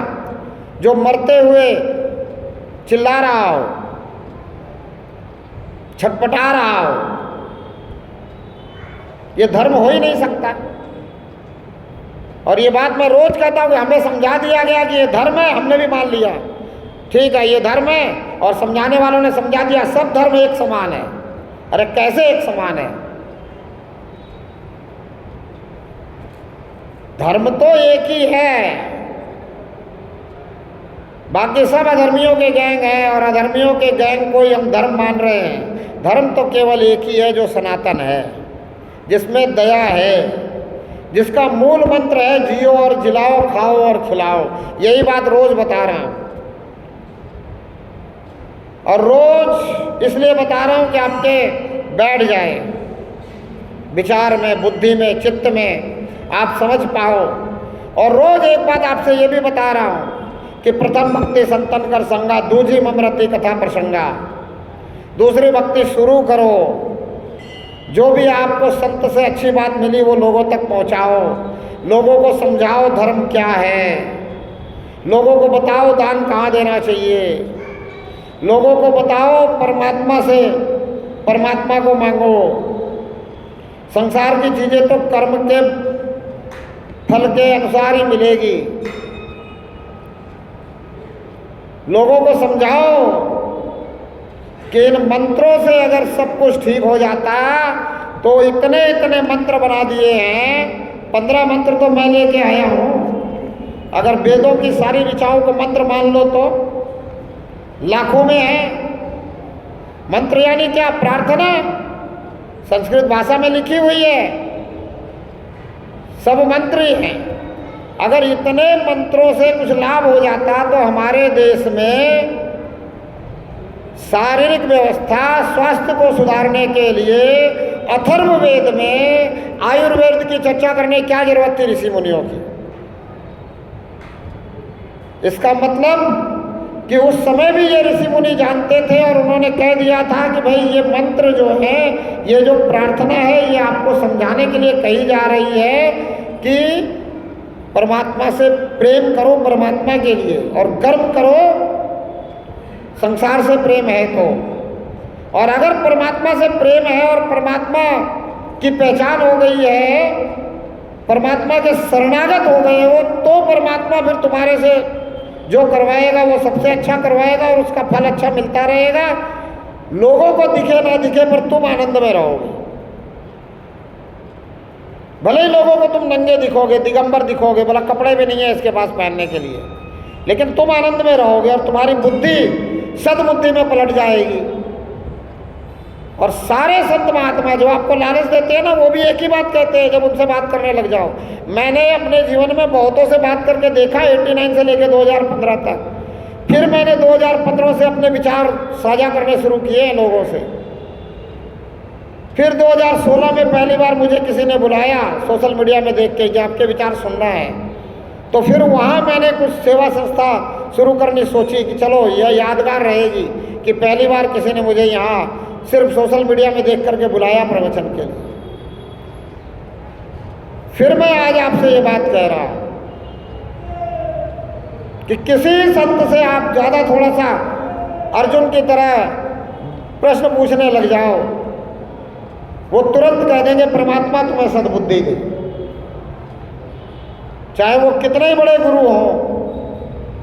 जो मरते हुए चिल्ला रहा हो, छटपटा रहा हो? ये धर्म हो ही नहीं सकता। और ये बात मैं रोज कहता हूँ कि हमें समझा दिया गया कि ये धर्म है, हमने भी मान लिया, ठीक है ये धर्म है, और समझाने वालों ने समझा दिया सब धर्म एक समान है। अरे कैसे एक समान है? धर्म तो एक ही है, बाकी सब अधर्मियों के गैंग हैं, और अधर्मियों के गैंग को ही हम धर्म मान रहे हैं। धर्म तो केवल एक ही है जो सनातन है, जिसमें दया है, जिसका मूल मंत्र है जियो और जिलाओ, खाओ और खिलाओ। यही बात रोज बता रहा हूं। और रोज इसलिए बता रहा हूँ कि आपके बैठ जाए विचार में, बुद्धि में, चित्त में, आप समझ पाओ। और रोज एक बात आपसे ये भी बता रहा हूँ कि प्रथम भक्ति संतन कर संगा, दूजी ममरति कथा प्रसंगा। दूसरी भक्ति शुरू करो, जो भी आपको संत से अच्छी बात मिली वो लोगों तक पहुँचाओ, लोगों को समझाओ धर्म क्या है, लोगों को बताओ दान कहाँ देना चाहिए, लोगों को बताओ परमात्मा से परमात्मा को मांगो। संसार की चीज़ें तो कर्म के फल के अनुसार ही मिलेगी। लोगों को समझाओ कि इन मंत्रों से अगर सब कुछ ठीक हो जाता तो इतने इतने मंत्र बना दिए हैं। 15 मंत्र तो मैं लेके आया हूँ। अगर वेदों की सारी ऋचाओं को मंत्र मान लो तो लाखों में है। मंत्र यानी क्या? प्रार्थना। संस्कृत भाषा में लिखी हुई है, सब मंत्र ही हैं। अगर इतने मंत्रों से कुछ लाभ हो जाता तो हमारे देश में शारीरिक व्यवस्था, स्वास्थ्य को सुधारने के लिए अथर्ववेद में आयुर्वेद की चर्चा करने की क्या जरूरत थी ऋषि मुनियों की? इसका मतलब कि उस समय भी ये ऋषि मुनि जानते थे और उन्होंने कह दिया था कि भाई ये मंत्र जो है, ये जो प्रार्थना है, ये आपको समझाने के लिए कही जा रही है कि परमात्मा से प्रेम करो परमात्मा के लिए, और कर्म करो संसार से प्रेम है तो। और अगर परमात्मा से प्रेम है और परमात्मा की पहचान हो गई है, परमात्मा के शरणागत हो गए हो, तो परमात्मा फिर तुम्हारे से जो करवाएगा वो सबसे अच्छा करवाएगा और उसका फल अच्छा मिलता रहेगा। लोगों को दिखे ना दिखे पर तुम आनंद में रहोगे। भले ही लोगों को तुम नंगे दिखोगे, दिगंबर दिखोगे, बोला कपड़े भी नहीं है इसके पास पहनने के लिए, लेकिन तुम आनंद में रहोगे और तुम्हारी बुद्धि सद्बुद्धि में पलट जाएगी। और सारे संत महात्मा जो आपको लालच देते हैं ना, वो भी एक ही बात कहते हैं जब उनसे बात करने लग जाओ। मैंने अपने जीवन में बहुतों से बात करके देखा, 89 से लेकर 2015 तक। फिर मैंने 2015 से अपने विचार साझा करने शुरू किए हैं लोगों से। फिर 2016 में पहली बार मुझे किसी ने बुलाया सोशल मीडिया में देख के कि आपके विचार सुनना है। तो फिर वहाँ मैंने कुछ सेवा संस्था शुरू करनी सोची कि चलो यह यादगार रहेगी कि पहली बार किसी ने मुझे यहाँ सिर्फ सोशल मीडिया में देख करके बुलाया प्रवचन के लिए। फिर मैं आज आपसे ये बात कह रहा हूँ कि किसी संत से आप ज़्यादा थोड़ा सा अर्जुन की तरह प्रश्न पूछने लग जाओ, वो तुरंत कह देंगे परमात्मा तुम्हें सद्बुद्धि दे। चाहे वो कितने ही बड़े गुरु हो,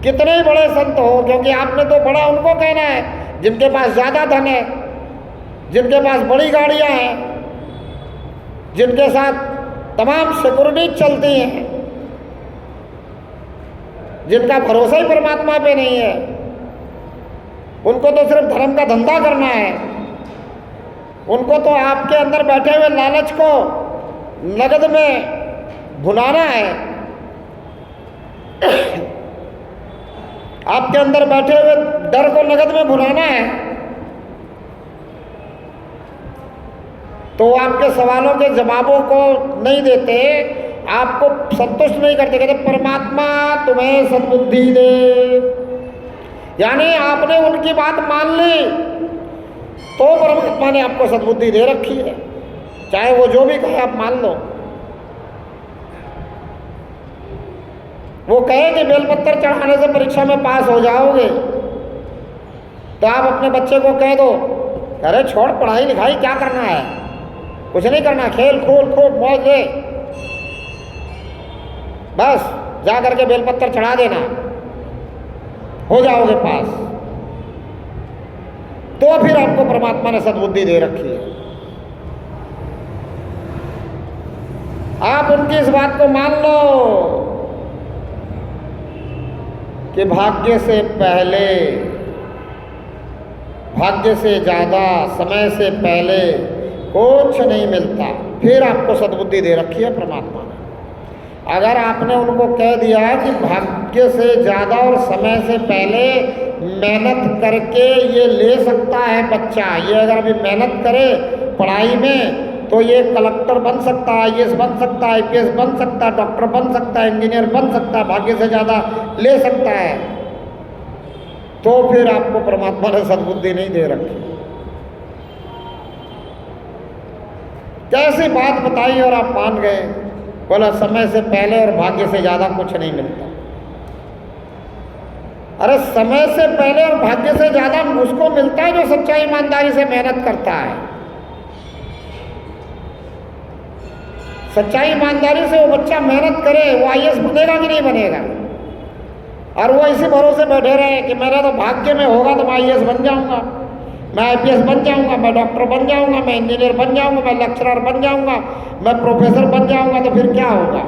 कितने ही बड़े संत हो, क्योंकि आपने तो बड़ा उनको कहना है जिनके पास ज़्यादा धन है, जिनके पास बड़ी गाड़ियां हैं, जिनके साथ तमाम सिक्योरिटी चलती हैं, जिनका भरोसा ही परमात्मा पे नहीं है। उनको तो सिर्फ धर्म का धंधा करना है। उनको तो आपके अंदर बैठे हुए लालच को नगद में भुनाना है। आपके अंदर बैठे हुए डर को नगद में भुनाना है। तो आपके सवालों के जवाबों को नहीं देते, आपको संतुष्ट नहीं करते, कहते परमात्मा तुम्हें सद्बुद्धि दे। यानी आपने उनकी बात मान ली तो परमात्मा ने आपको सद्बुद्धि दे रखी है। चाहे वो जो भी कहे आप मान लो। वो कहे कि बेलपत्तर चढ़ाने से परीक्षा में पास हो जाओगे, तो आप अपने बच्चे को कह दो अरे छोड़ पढ़ाई लिखाई, क्या करना है, कुछ नहीं करना, खेल कूद खूब मौज ले, बस जा करके बेलपत्तर चढ़ा देना, हो जाओगे पास। तो फिर आपको परमात्मा ने सद्बुद्धि दे रखी है। आप उनकी इस बात को मान लो कि भाग्य से पहले, भाग्य से ज़्यादा, समय से पहले कुछ नहीं मिलता। फिर आपको सद्बुद्धि दे रखी है परमात्मा ने। अगर आपने उनको कह दिया कि भाग्य से ज़्यादा और समय से पहले मेहनत करके ये ले सकता है बच्चा। ये अगर अभी मेहनत करे पढ़ाई में तो ये कलेक्टर बन सकता है, आईएएस बन सकता है, आईपीएस बन सकता है, डॉक्टर बन सकता है, इंजीनियर बन सकता है, भाग्य से ज़्यादा ले सकता है। तो फिर आपको परमात्मा ने सद्बुद्धि नहीं दे रखी। कैसी बात बताई और आप मान गए। बोला समय से पहले और भाग्य से ज़्यादा कुछ नहीं मिलता। अरे समय से पहले और भाग्य से ज़्यादा उसको मिलता है जो सच्चाई ईमानदारी से मेहनत करता है। सच्चाई ईमानदारी से वो बच्चा मेहनत करे, वो आईएएस बनेगा कि नहीं बनेगा। और वो इसी भरोसे बैठे रहे कि मेरा तो भाग्य में होगा तो मैं आईएएस बन जाऊंगा, मैं आईपीएस बन जाऊंगा, मैं डॉक्टर बन जाऊंगा, मैं इंजीनियर बन जाऊंगा, मैं लेक्चरर बन जाऊंगा, मैं प्रोफेसर बन जाऊंगा। तो फिर क्या होगा?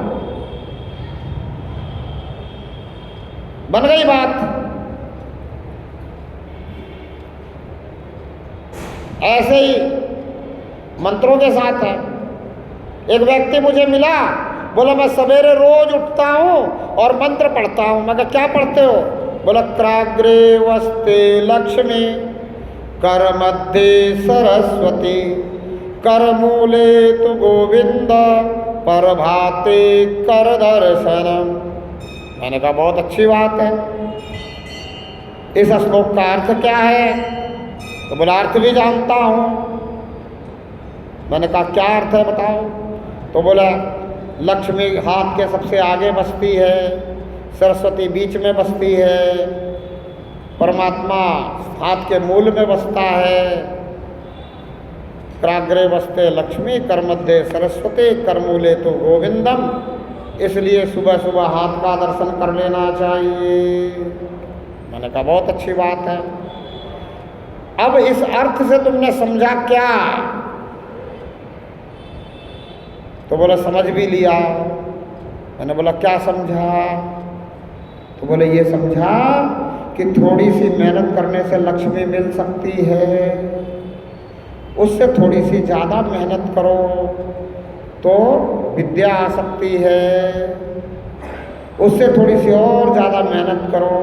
बन गई बात। ऐसे ही मंत्रों के साथ है। एक व्यक्ति मुझे मिला, बोला मैं सवेरे रोज उठता हूँ और मंत्र पढ़ता हूँ। मैं कहा क्या पढ़ते हो? बोला क्राग्रे वस्ते लक्ष्मी, कर मध्य सरस्वती, कर मूले तु गोविंद, प्रभाते कर दर्शनम। मैंने कहा बहुत अच्छी बात है। इस श्लोक का अर्थ क्या है? तो बोला अर्थ भी जानता हूँ। मैंने कहा क्या अर्थ है बताओ? तो बोला लक्ष्मी हाथ के सबसे आगे बसती है, सरस्वती बीच में बसती है, परमात्मा हाथ के मूल में बसता है। क्राग्रे बसते लक्ष्मी, कर मध्य सरस्वती, कर मूले तो गोविंदम। इसलिए सुबह सुबह हाथ का दर्शन कर लेना चाहिए। मैंने कहा बहुत अच्छी बात है। अब इस अर्थ से तुमने समझा क्या? तो बोला समझ भी लिया। मैंने बोला क्या समझा? तो बोले ये समझा कि थोड़ी सी मेहनत करने से लक्ष्मी मिल सकती है, उससे थोड़ी सी ज़्यादा मेहनत करो तो विद्या आ सकती है, उससे थोड़ी सी और ज़्यादा मेहनत करो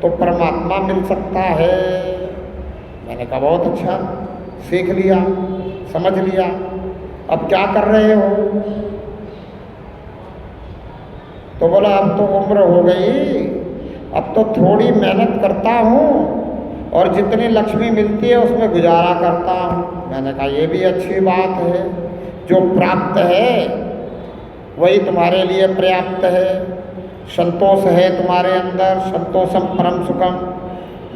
तो परमात्मा मिल सकता है। मैंने कहा बहुत अच्छा, सीख लिया, समझ लिया। अब क्या कर रहे हो? तो बोला अब तो उम्र हो गई, अब तो थोड़ी मेहनत करता हूँ और जितनी लक्ष्मी मिलती है उसमें गुजारा करता हूँ। मैंने कहा ये भी अच्छी बात है। जो प्राप्त है वही तुम्हारे लिए पर्याप्त है। संतोष है तुम्हारे अंदर, संतोषम परम सुखम।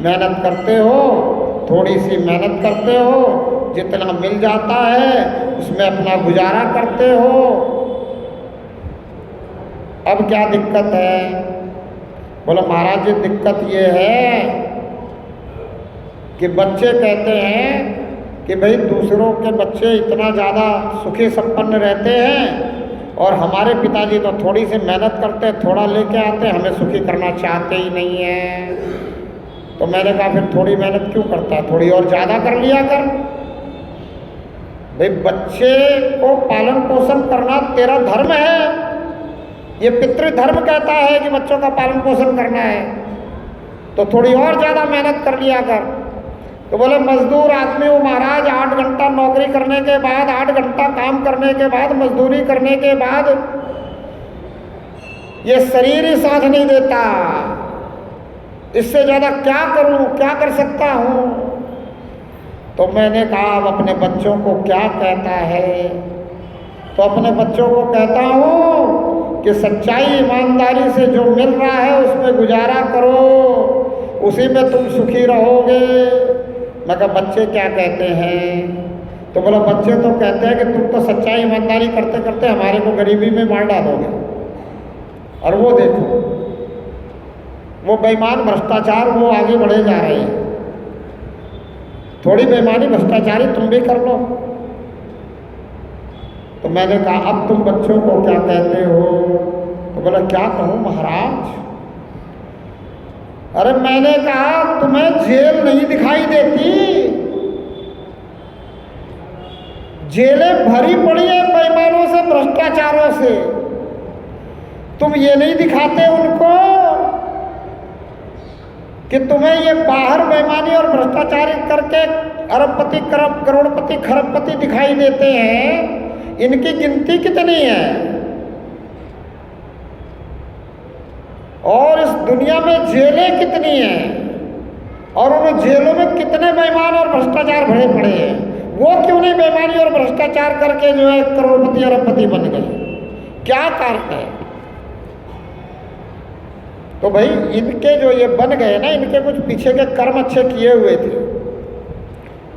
मेहनत करते हो, थोड़ी सी मेहनत करते हो, जितना मिल जाता है उसमें अपना गुजारा करते हो। अब क्या दिक्कत है? बोला महाराज जी दिक्कत ये है कि बच्चे कहते हैं कि भाई दूसरों के बच्चे इतना ज़्यादा सुखी संपन्न रहते हैं और हमारे पिताजी तो थोड़ी सी मेहनत करते, थोड़ा लेके आते, हमें सुखी करना चाहते ही नहीं है। तो मैंने कहा फिर थोड़ी मेहनत क्यों करता है, थोड़ी और ज़्यादा कर लिया कर। भाई बच्चे को पालन पोषण करना तेरा धर्म है। ये पितृधर्म कहता है कि बच्चों का पालन पोषण करना है, तो थोड़ी और ज़्यादा मेहनत कर लिया कर। तो बोले मजदूर आदमी हो महाराज, 8 घंटा नौकरी करने के बाद, 8 घंटा काम करने के बाद, मजदूरी करने के बाद ये शरीर ही साथ नहीं देता। इससे ज़्यादा क्या करूं, क्या कर सकता हूं? तो मैंने कहा अब अपने बच्चों को क्या कहता है? तो अपने बच्चों को कहता हूं कि सच्चाई ईमानदारी से जो मिल रहा है उसमें गुजारा करो, उसी में तुम सुखी रहोगे। मैं कहा बच्चे क्या कहते हैं? तो बोला बच्चे तो कहते हैं कि तुम तो सच्चाई ईमानदारी करते करते हमारे को गरीबी में मार डालोगे। और वो देखो वो बेईमान भ्रष्टाचार वो आगे बढ़े जा रहे हैं। थोड़ी बेईमानी भ्रष्टाचारी तुम भी कर लो। तो मैंने कहा अब तुम बच्चों को क्या कहते हो? तो बोला क्या कहूँ महाराज? अरे मैंने कहा तुम्हें जेल नहीं दिखाई देती? जेलें भरी पड़ी है बेईमानों से, भ्रष्टाचारों से। तुम ये नहीं दिखाते उनको कि तुम्हें ये बाहर बेईमानी और भ्रष्टाचार करके अरबपति करोड़पति खरबपति दिखाई देते हैं, इनकी गिनती कितनी है और इस दुनिया में जेलें कितनी हैं और उन जेलों में कितने बेईमान और भ्रष्टाचार भरे पड़े हैं, वो क्यों नहीं बेईमानी और भ्रष्टाचार करके जो है करोड़पति अरबपति बन गए? क्या कारण है? तो भाई इनके जो ये बन गए ना, इनके कुछ पीछे के कर्म अच्छे किए हुए थे,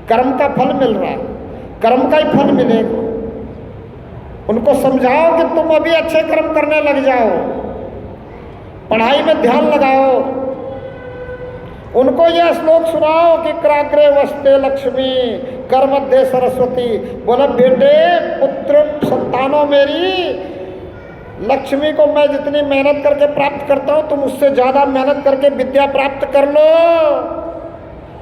कर्म का फल मिल रहा है, कर्म का ही फल मिलेगा। उनको समझाओ कि तुम अभी अच्छे कर्म करने लग जाओ, पढ़ाई में ध्यान लगाओ, उनको यह श्लोक सुनाओ कि क्राग्रे वस्ते लक्ष्मी कर मध्य सरस्वती। बोला बेटे पुत्र संतानों मेरी, लक्ष्मी को मैं जितनी मेहनत करके प्राप्त करता हूँ तुम उससे ज़्यादा मेहनत करके विद्या प्राप्त कर लो।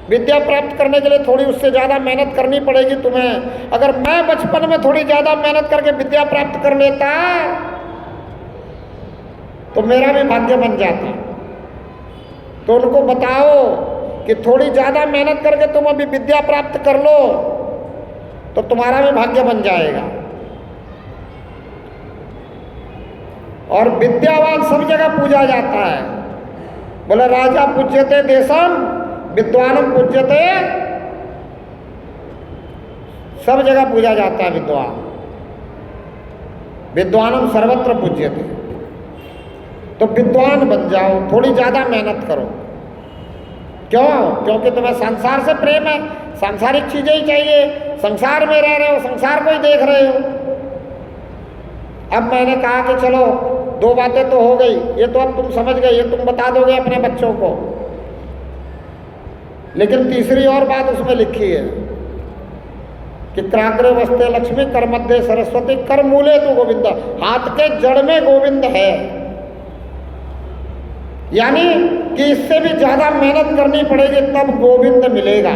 विद्या प्राप्त करने के लिए थोड़ी उससे ज़्यादा मेहनत करनी पड़ेगी तुम्हें। अगर मैं बचपन में थोड़ी ज़्यादा मेहनत करके विद्या प्राप्त कर लेता तो मेरा भी भाग्य बन जाता। तो उनको बताओ कि थोड़ी ज़्यादा मेहनत करके तुम अभी विद्या प्राप्त कर लो तो तुम्हारा भी भाग्य बन जाएगा। और विद्यावान सब जगह पूजा जाता है। बोले राजा पूज्यते देशम विद्वानम पूज्यते, सब जगह पूजा जाता है विद्वान। विद्वानम सर्वत्र पूज्यते। तो विद्वान बन जाओ, थोड़ी ज़्यादा मेहनत करो। क्यों? क्योंकि तुम्हें संसार से प्रेम है, सांसारिक चीज़ें ही चाहिए, संसार में रह रहे हो, संसार को ही देख रहे हो। अब मैंने कहा कि चलो 2 बातें तो हो गई, ये तो अब तुम समझ गए, ये तुम बता दोगे अपने बच्चों को। लेकिन तीसरी और बात उसमें लिखी है कि क्राग्रे वस्ते लक्ष्मी कर मध्य सरस्वती कर मूले तो गोविंद, हाथ के जड़ में गोविंद है। यानी कि इससे भी ज्यादा मेहनत करनी पड़ेगी तब गोविंद मिलेगा।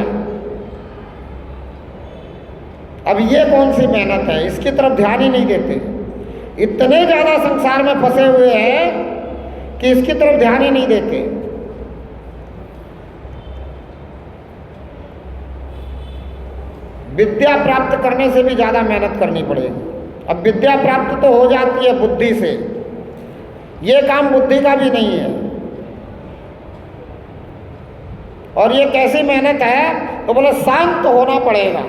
अब ये कौन सी मेहनत है, इसकी तरफ ध्यान ही नहीं देते। इतने ज्यादा संसार में फंसे हुए हैं कि इसकी तरफ ध्यान ही नहीं देते। विद्या प्राप्त करने से भी ज्यादा मेहनत करनी पड़ेगी। अब विद्या प्राप्त तो हो जाती है बुद्धि से, ये काम बुद्धि का भी नहीं है। और ये कैसी मेहनत है? तो बोले शांत होना पड़ेगा।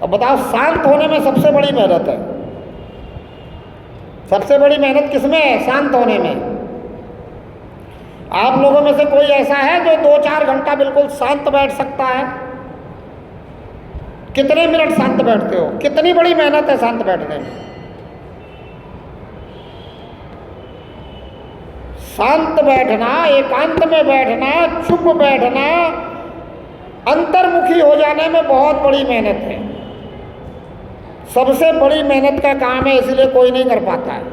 अब बताओ, शांत होने में सबसे बड़ी मेहनत है। सबसे बड़ी मेहनत किसमें है? शांत होने में। आप लोगों में से कोई ऐसा है जो 2-4 घंटा बिल्कुल शांत बैठ सकता है? कितने मिनट शांत बैठते हो? कितनी बड़ी मेहनत है शांत बैठने में। शांत बैठना, एकांत में बैठना, चुप बैठना, अंतर्मुखी हो जाने में बहुत बड़ी मेहनत है। सबसे बड़ी मेहनत का काम है, इसलिए कोई नहीं कर पाता है।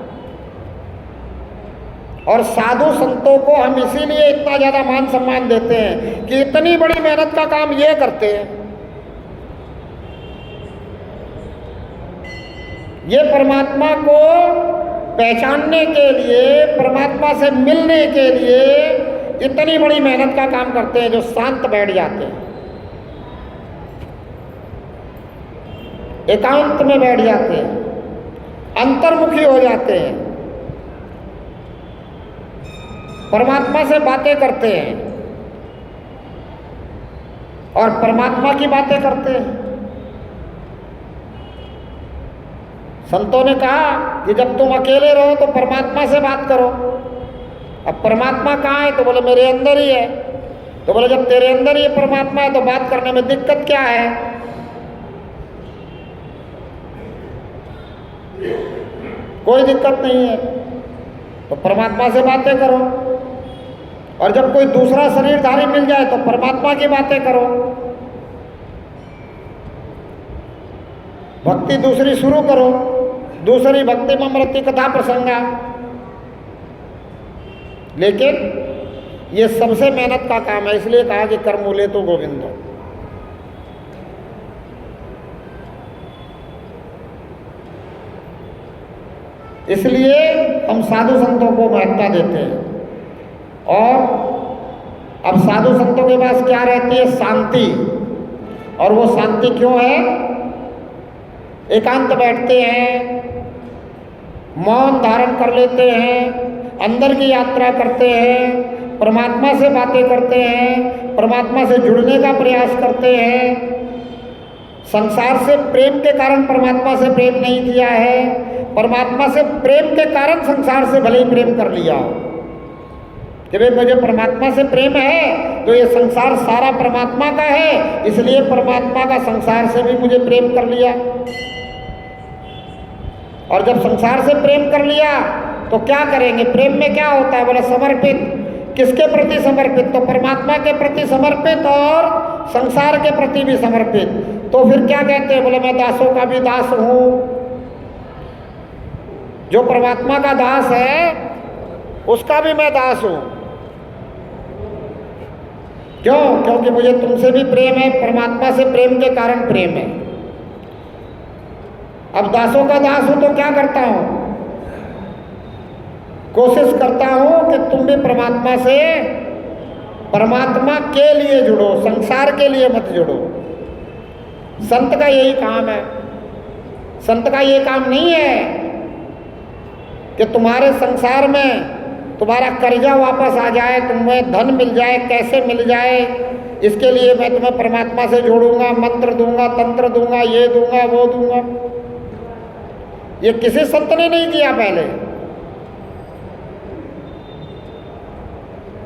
और साधु संतों को हम इसीलिए इतना ज़्यादा मान सम्मान देते हैं कि इतनी बड़ी मेहनत का काम ये करते हैं। ये परमात्मा को पहचानने के लिए, परमात्मा से मिलने के लिए इतनी बड़ी मेहनत का काम करते हैं, जो शांत बैठ जाते हैं, एकांत में बैठ जाते हैं, अंतर्मुखी हो जाते हैं, परमात्मा से बातें करते हैं और परमात्मा की बातें करते हैं। संतों ने कहा कि जब तुम अकेले रहो तो परमात्मा से बात करो। अब परमात्मा कहाँ है? तो बोले मेरे अंदर ही है। तो बोले जब तेरे अंदर ही परमात्मा है तो बात करने में दिक्कत क्या है? कोई दिक्कत नहीं है, तो परमात्मा से बातें करो। और जब कोई दूसरा शरीरधारी मिल जाए तो परमात्मा की बातें करो। भक्ति दूसरी शुरू करो, दूसरी भक्ति में अमृति कथा प्रसंगा। लेकिन ये सबसे मेहनत का काम है, इसलिए कहा कि कर मूले तो गोविंद। इसलिए हम साधु संतों को महत्ता देते हैं और अब साधु संतों के पास क्या रहती है? शांति। और वो शांति क्यों है? एकांत बैठते हैं, मौन धारण कर लेते हैं, अंदर की यात्रा करते हैं, परमात्मा से बातें करते हैं, परमात्मा से जुड़ने का प्रयास करते हैं। संसार से प्रेम के कारण परमात्मा से प्रेम नहीं किया है, परमात्मा से प्रेम के कारण संसार से भले ही प्रेम कर लिया हो कि भाई मुझे परमात्मा से प्रेम है तो ये संसार सारा परमात्मा का है, इसलिए परमात्मा का संसार से भी मुझे प्रेम कर लिया। और जब संसार से प्रेम कर लिया तो क्या करेंगे? प्रेम में क्या होता है? बोला समर्पित। किसके प्रति समर्पित? तो परमात्मा के प्रति समर्पित और संसार के प्रति भी समर्पित। तो फिर क्या कहते हैं? बोले मैं दासों का भी दास हूं। जो परमात्मा का दास है उसका भी मैं दास हूं। क्यों? क्योंकि मुझे तुमसे भी प्रेम है, परमात्मा से प्रेम के कारण प्रेम है। अब दासों का दास हूं तो क्या करता हूं? कोशिश करता हूं कि तुम भी परमात्मा से, परमात्मा के लिए जुड़ो, संसार के लिए मत जुड़ो। संत का यही काम है। संत का ये काम नहीं है कि तुम्हारे संसार में तुम्हारा कर्जा वापस आ जाए, तुम्हें धन मिल जाए, कैसे मिल जाए, इसके लिए मैं तुम्हें परमात्मा से जोड़ूंगा, मंत्र दूंगा, तंत्र दूंगा, ये दूंगा, वो दूंगा। ये किसी संत ने नहीं किया पहले।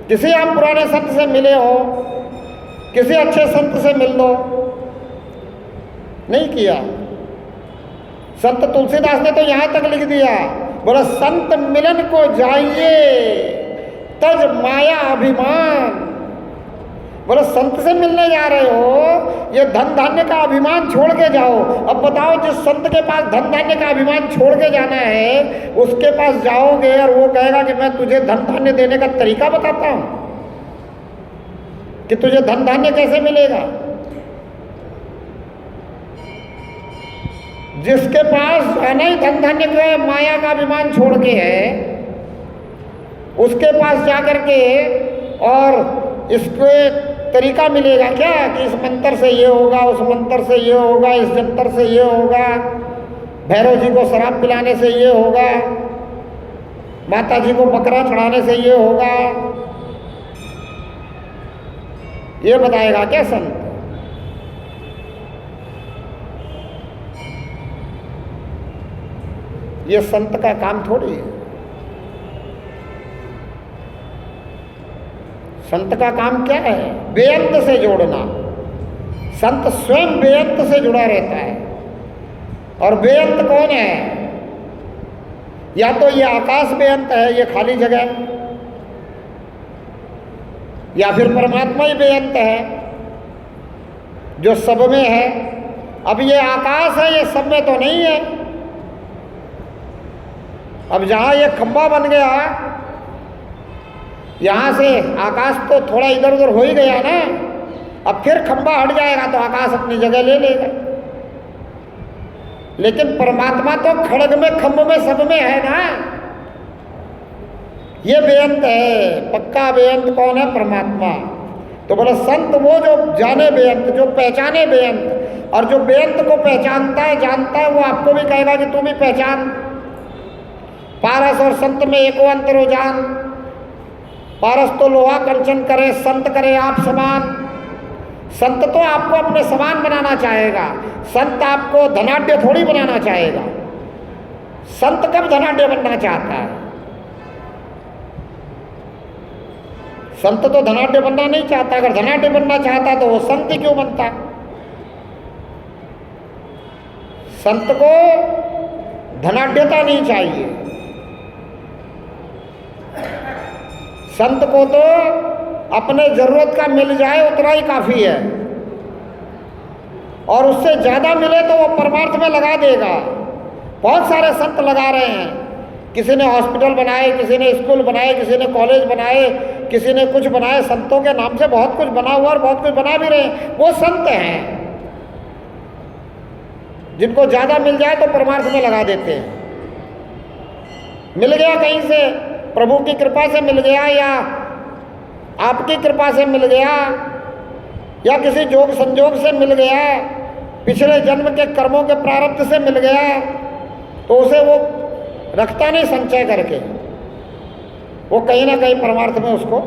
किसी आप पुराने संत से मिले हो, किसी अच्छे संत से मिल लो, नहीं किया। संत तुलसीदास ने तो यहां तक लिख दिया, बोला संत मिलन को जाइए तज माया अभिमान। बोला संत से मिलने जा रहे हो, ये धन धान्य का अभिमान छोड़ के जाओ। अब बताओ, जिस संत के पास धन धान्य का अभिमान छोड़ के जाना है उसके पास जाओगे और वो कहेगा कि मैं तुझे धन धान्य देने का तरीका बताता हूं कि तुझे धन धान्य कैसे मिलेगा। जिसके पास जाना ही धन धान्य का माया का अभिमान छोड़ के है, उसके पास जाकर के और इसको तरीका मिलेगा क्या कि इस मंत्र से ये होगा, उस मंत्र से ये होगा, इस जंतर से ये होगा, भैरव जी को शराब पिलाने से ये होगा, माता जी को बकरा चढ़ाने से ये होगा, ये बताएगा क्या संत? ये संत का काम थोड़ी है। संत का काम क्या है? बेअंत से जोड़ना। संत स्वयं बेअंत से जुड़ा रहता है। और बेअंत कौन है? या तो ये आकाश बेअंत है, ये खाली जगह, या फिर परमात्मा ही बेअंत है जो सब में है। अब ये आकाश है, ये सब में तो नहीं है। अब जहां ये खंभा बन गया, यहां से आकाश तो थोड़ा इधर उधर हो ही गया ना, अब फिर खंभा हट जाएगा तो आकाश अपनी जगह ले लेगा। लेकिन परमात्मा तो खड़ग में, खंभ में, सब में है ना। ये बेअंत है। पक्का बेअंत कौन है? परमात्मा। तो बोले संत वो जो जाने बेअंत, जो पहचाने बेअंत। और जो बेअंत को पहचानता है, जानता है, वो आपको भी कहेगा कि तू भी पहचान। पारस और संत में एको अंतर हो जान। पारस तो लोहा कंचन करे, संत करे आप समान। संत तो आपको अपने समान बनाना चाहेगा। संत आपको धनाढ्य थोड़ी बनाना चाहेगा। संत कब धनाढ्य बनना चाहता है? संत तो धनाढ्य बनना नहीं चाहता। अगर धनाढ्य बनना चाहता तो वो संत ही क्यों बनता? संत को धनाढ्यता नहीं चाहिए। संत को तो अपने जरूरत का मिल जाए उतना ही काफी है, और उससे ज्यादा मिले तो वो परमार्थ में लगा देगा। बहुत सारे संत लगा रहे हैं। किसी ने हॉस्पिटल बनाए, किसी ने स्कूल बनाए, किसी ने कॉलेज बनाए, किसी ने कुछ बनाए। संतों के नाम से बहुत कुछ बना हुआ और बहुत कुछ बना भी रहे हैं। वो संत हैं। जिनको ज्यादा मिल जाए तो परमार्थ में लगा देते हैं। मिल गया कहीं से, प्रभु की कृपा से मिल गया, या आपकी कृपा से मिल गया या किसी जोग संजोग से मिल गया, पिछले जन्म के कर्मों के प्रारब्ध से मिल गया, तो उसे वो रखता नहीं संचय करके, वो कहीं ना कहीं परमार्थ में उसको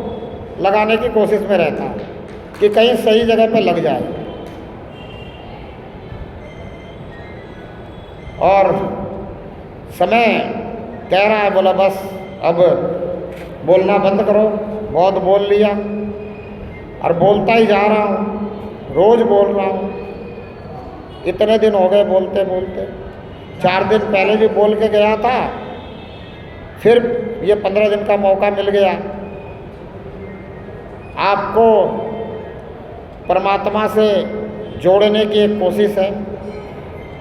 लगाने की कोशिश में रहता है कि कहीं सही जगह पे लग जाए। और समय कह रहा है, बोला बस अब बोलना बंद करो, बहुत बोल लिया, और बोलता ही जा रहा हूँ, रोज बोल रहा हूँ। इतने दिन हो गए बोलते बोलते, 4 दिन पहले भी बोल के गया था, फिर ये 15 दिन का मौका मिल गया। आपको परमात्मा से जोड़ने की एक कोशिश है,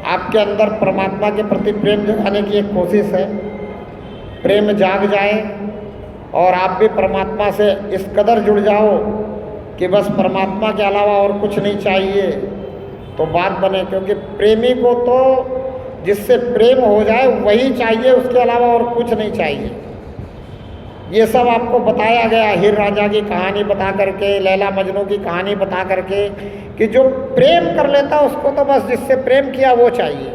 आपके अंदर परमात्मा के प्रति प्रेम जगाने की एक कोशिश है। प्रेम जाग जाए और आप भी परमात्मा से इस कदर जुड़ जाओ कि बस परमात्मा के अलावा और कुछ नहीं चाहिए, तो बात बने। क्योंकि प्रेमी को तो जिससे प्रेम हो जाए वही चाहिए, उसके अलावा और कुछ नहीं चाहिए। ये सब आपको बताया गया हीर राजा की कहानी बता करके, लैला मजनू की कहानी बता करके, कि जो प्रेम कर लेता उसको तो बस जिससे प्रेम किया वो चाहिए।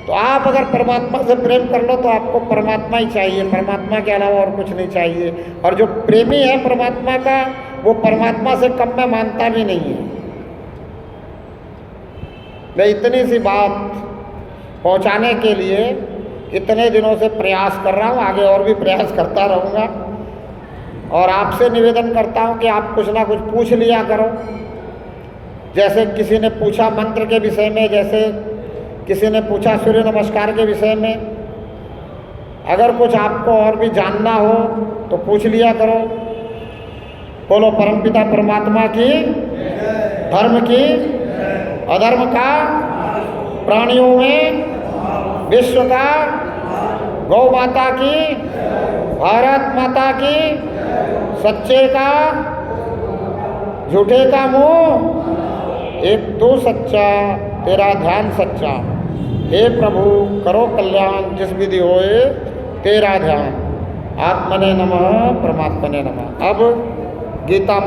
तो आप अगर परमात्मा से प्रेम कर लो तो आपको परमात्मा ही चाहिए, परमात्मा के अलावा और कुछ नहीं चाहिए। और जो प्रेमी है परमात्मा का, वो परमात्मा से कम में मानता भी नहीं है। मैं इतनी सी बात पहुंचाने के लिए इतने दिनों से प्रयास कर रहा हूं, आगे और भी प्रयास करता रहूँगा। और आपसे निवेदन करता हूं कि आप कुछ ना कुछ पूछ लिया करो। जैसे किसी ने पूछा मंत्र के विषय में, जैसे किसी ने पूछा सूर्य नमस्कार के विषय में, अगर कुछ आपको और भी जानना हो तो पूछ लिया करो। बोलो परमपिता परमात्मा की, धर्म की, अधर्म का, प्राणियों में, विश्व का, गौ माता की, भारत माता की, सच्चे का, झूठे का मुंह, एक तू सच्चा, तेरा ध्यान सच्चा। हे प्रभु करो कल्याण, जिस विधि होए तेरा ध्यान। आत्मने नमः, परमात्मने नमः। अब गीता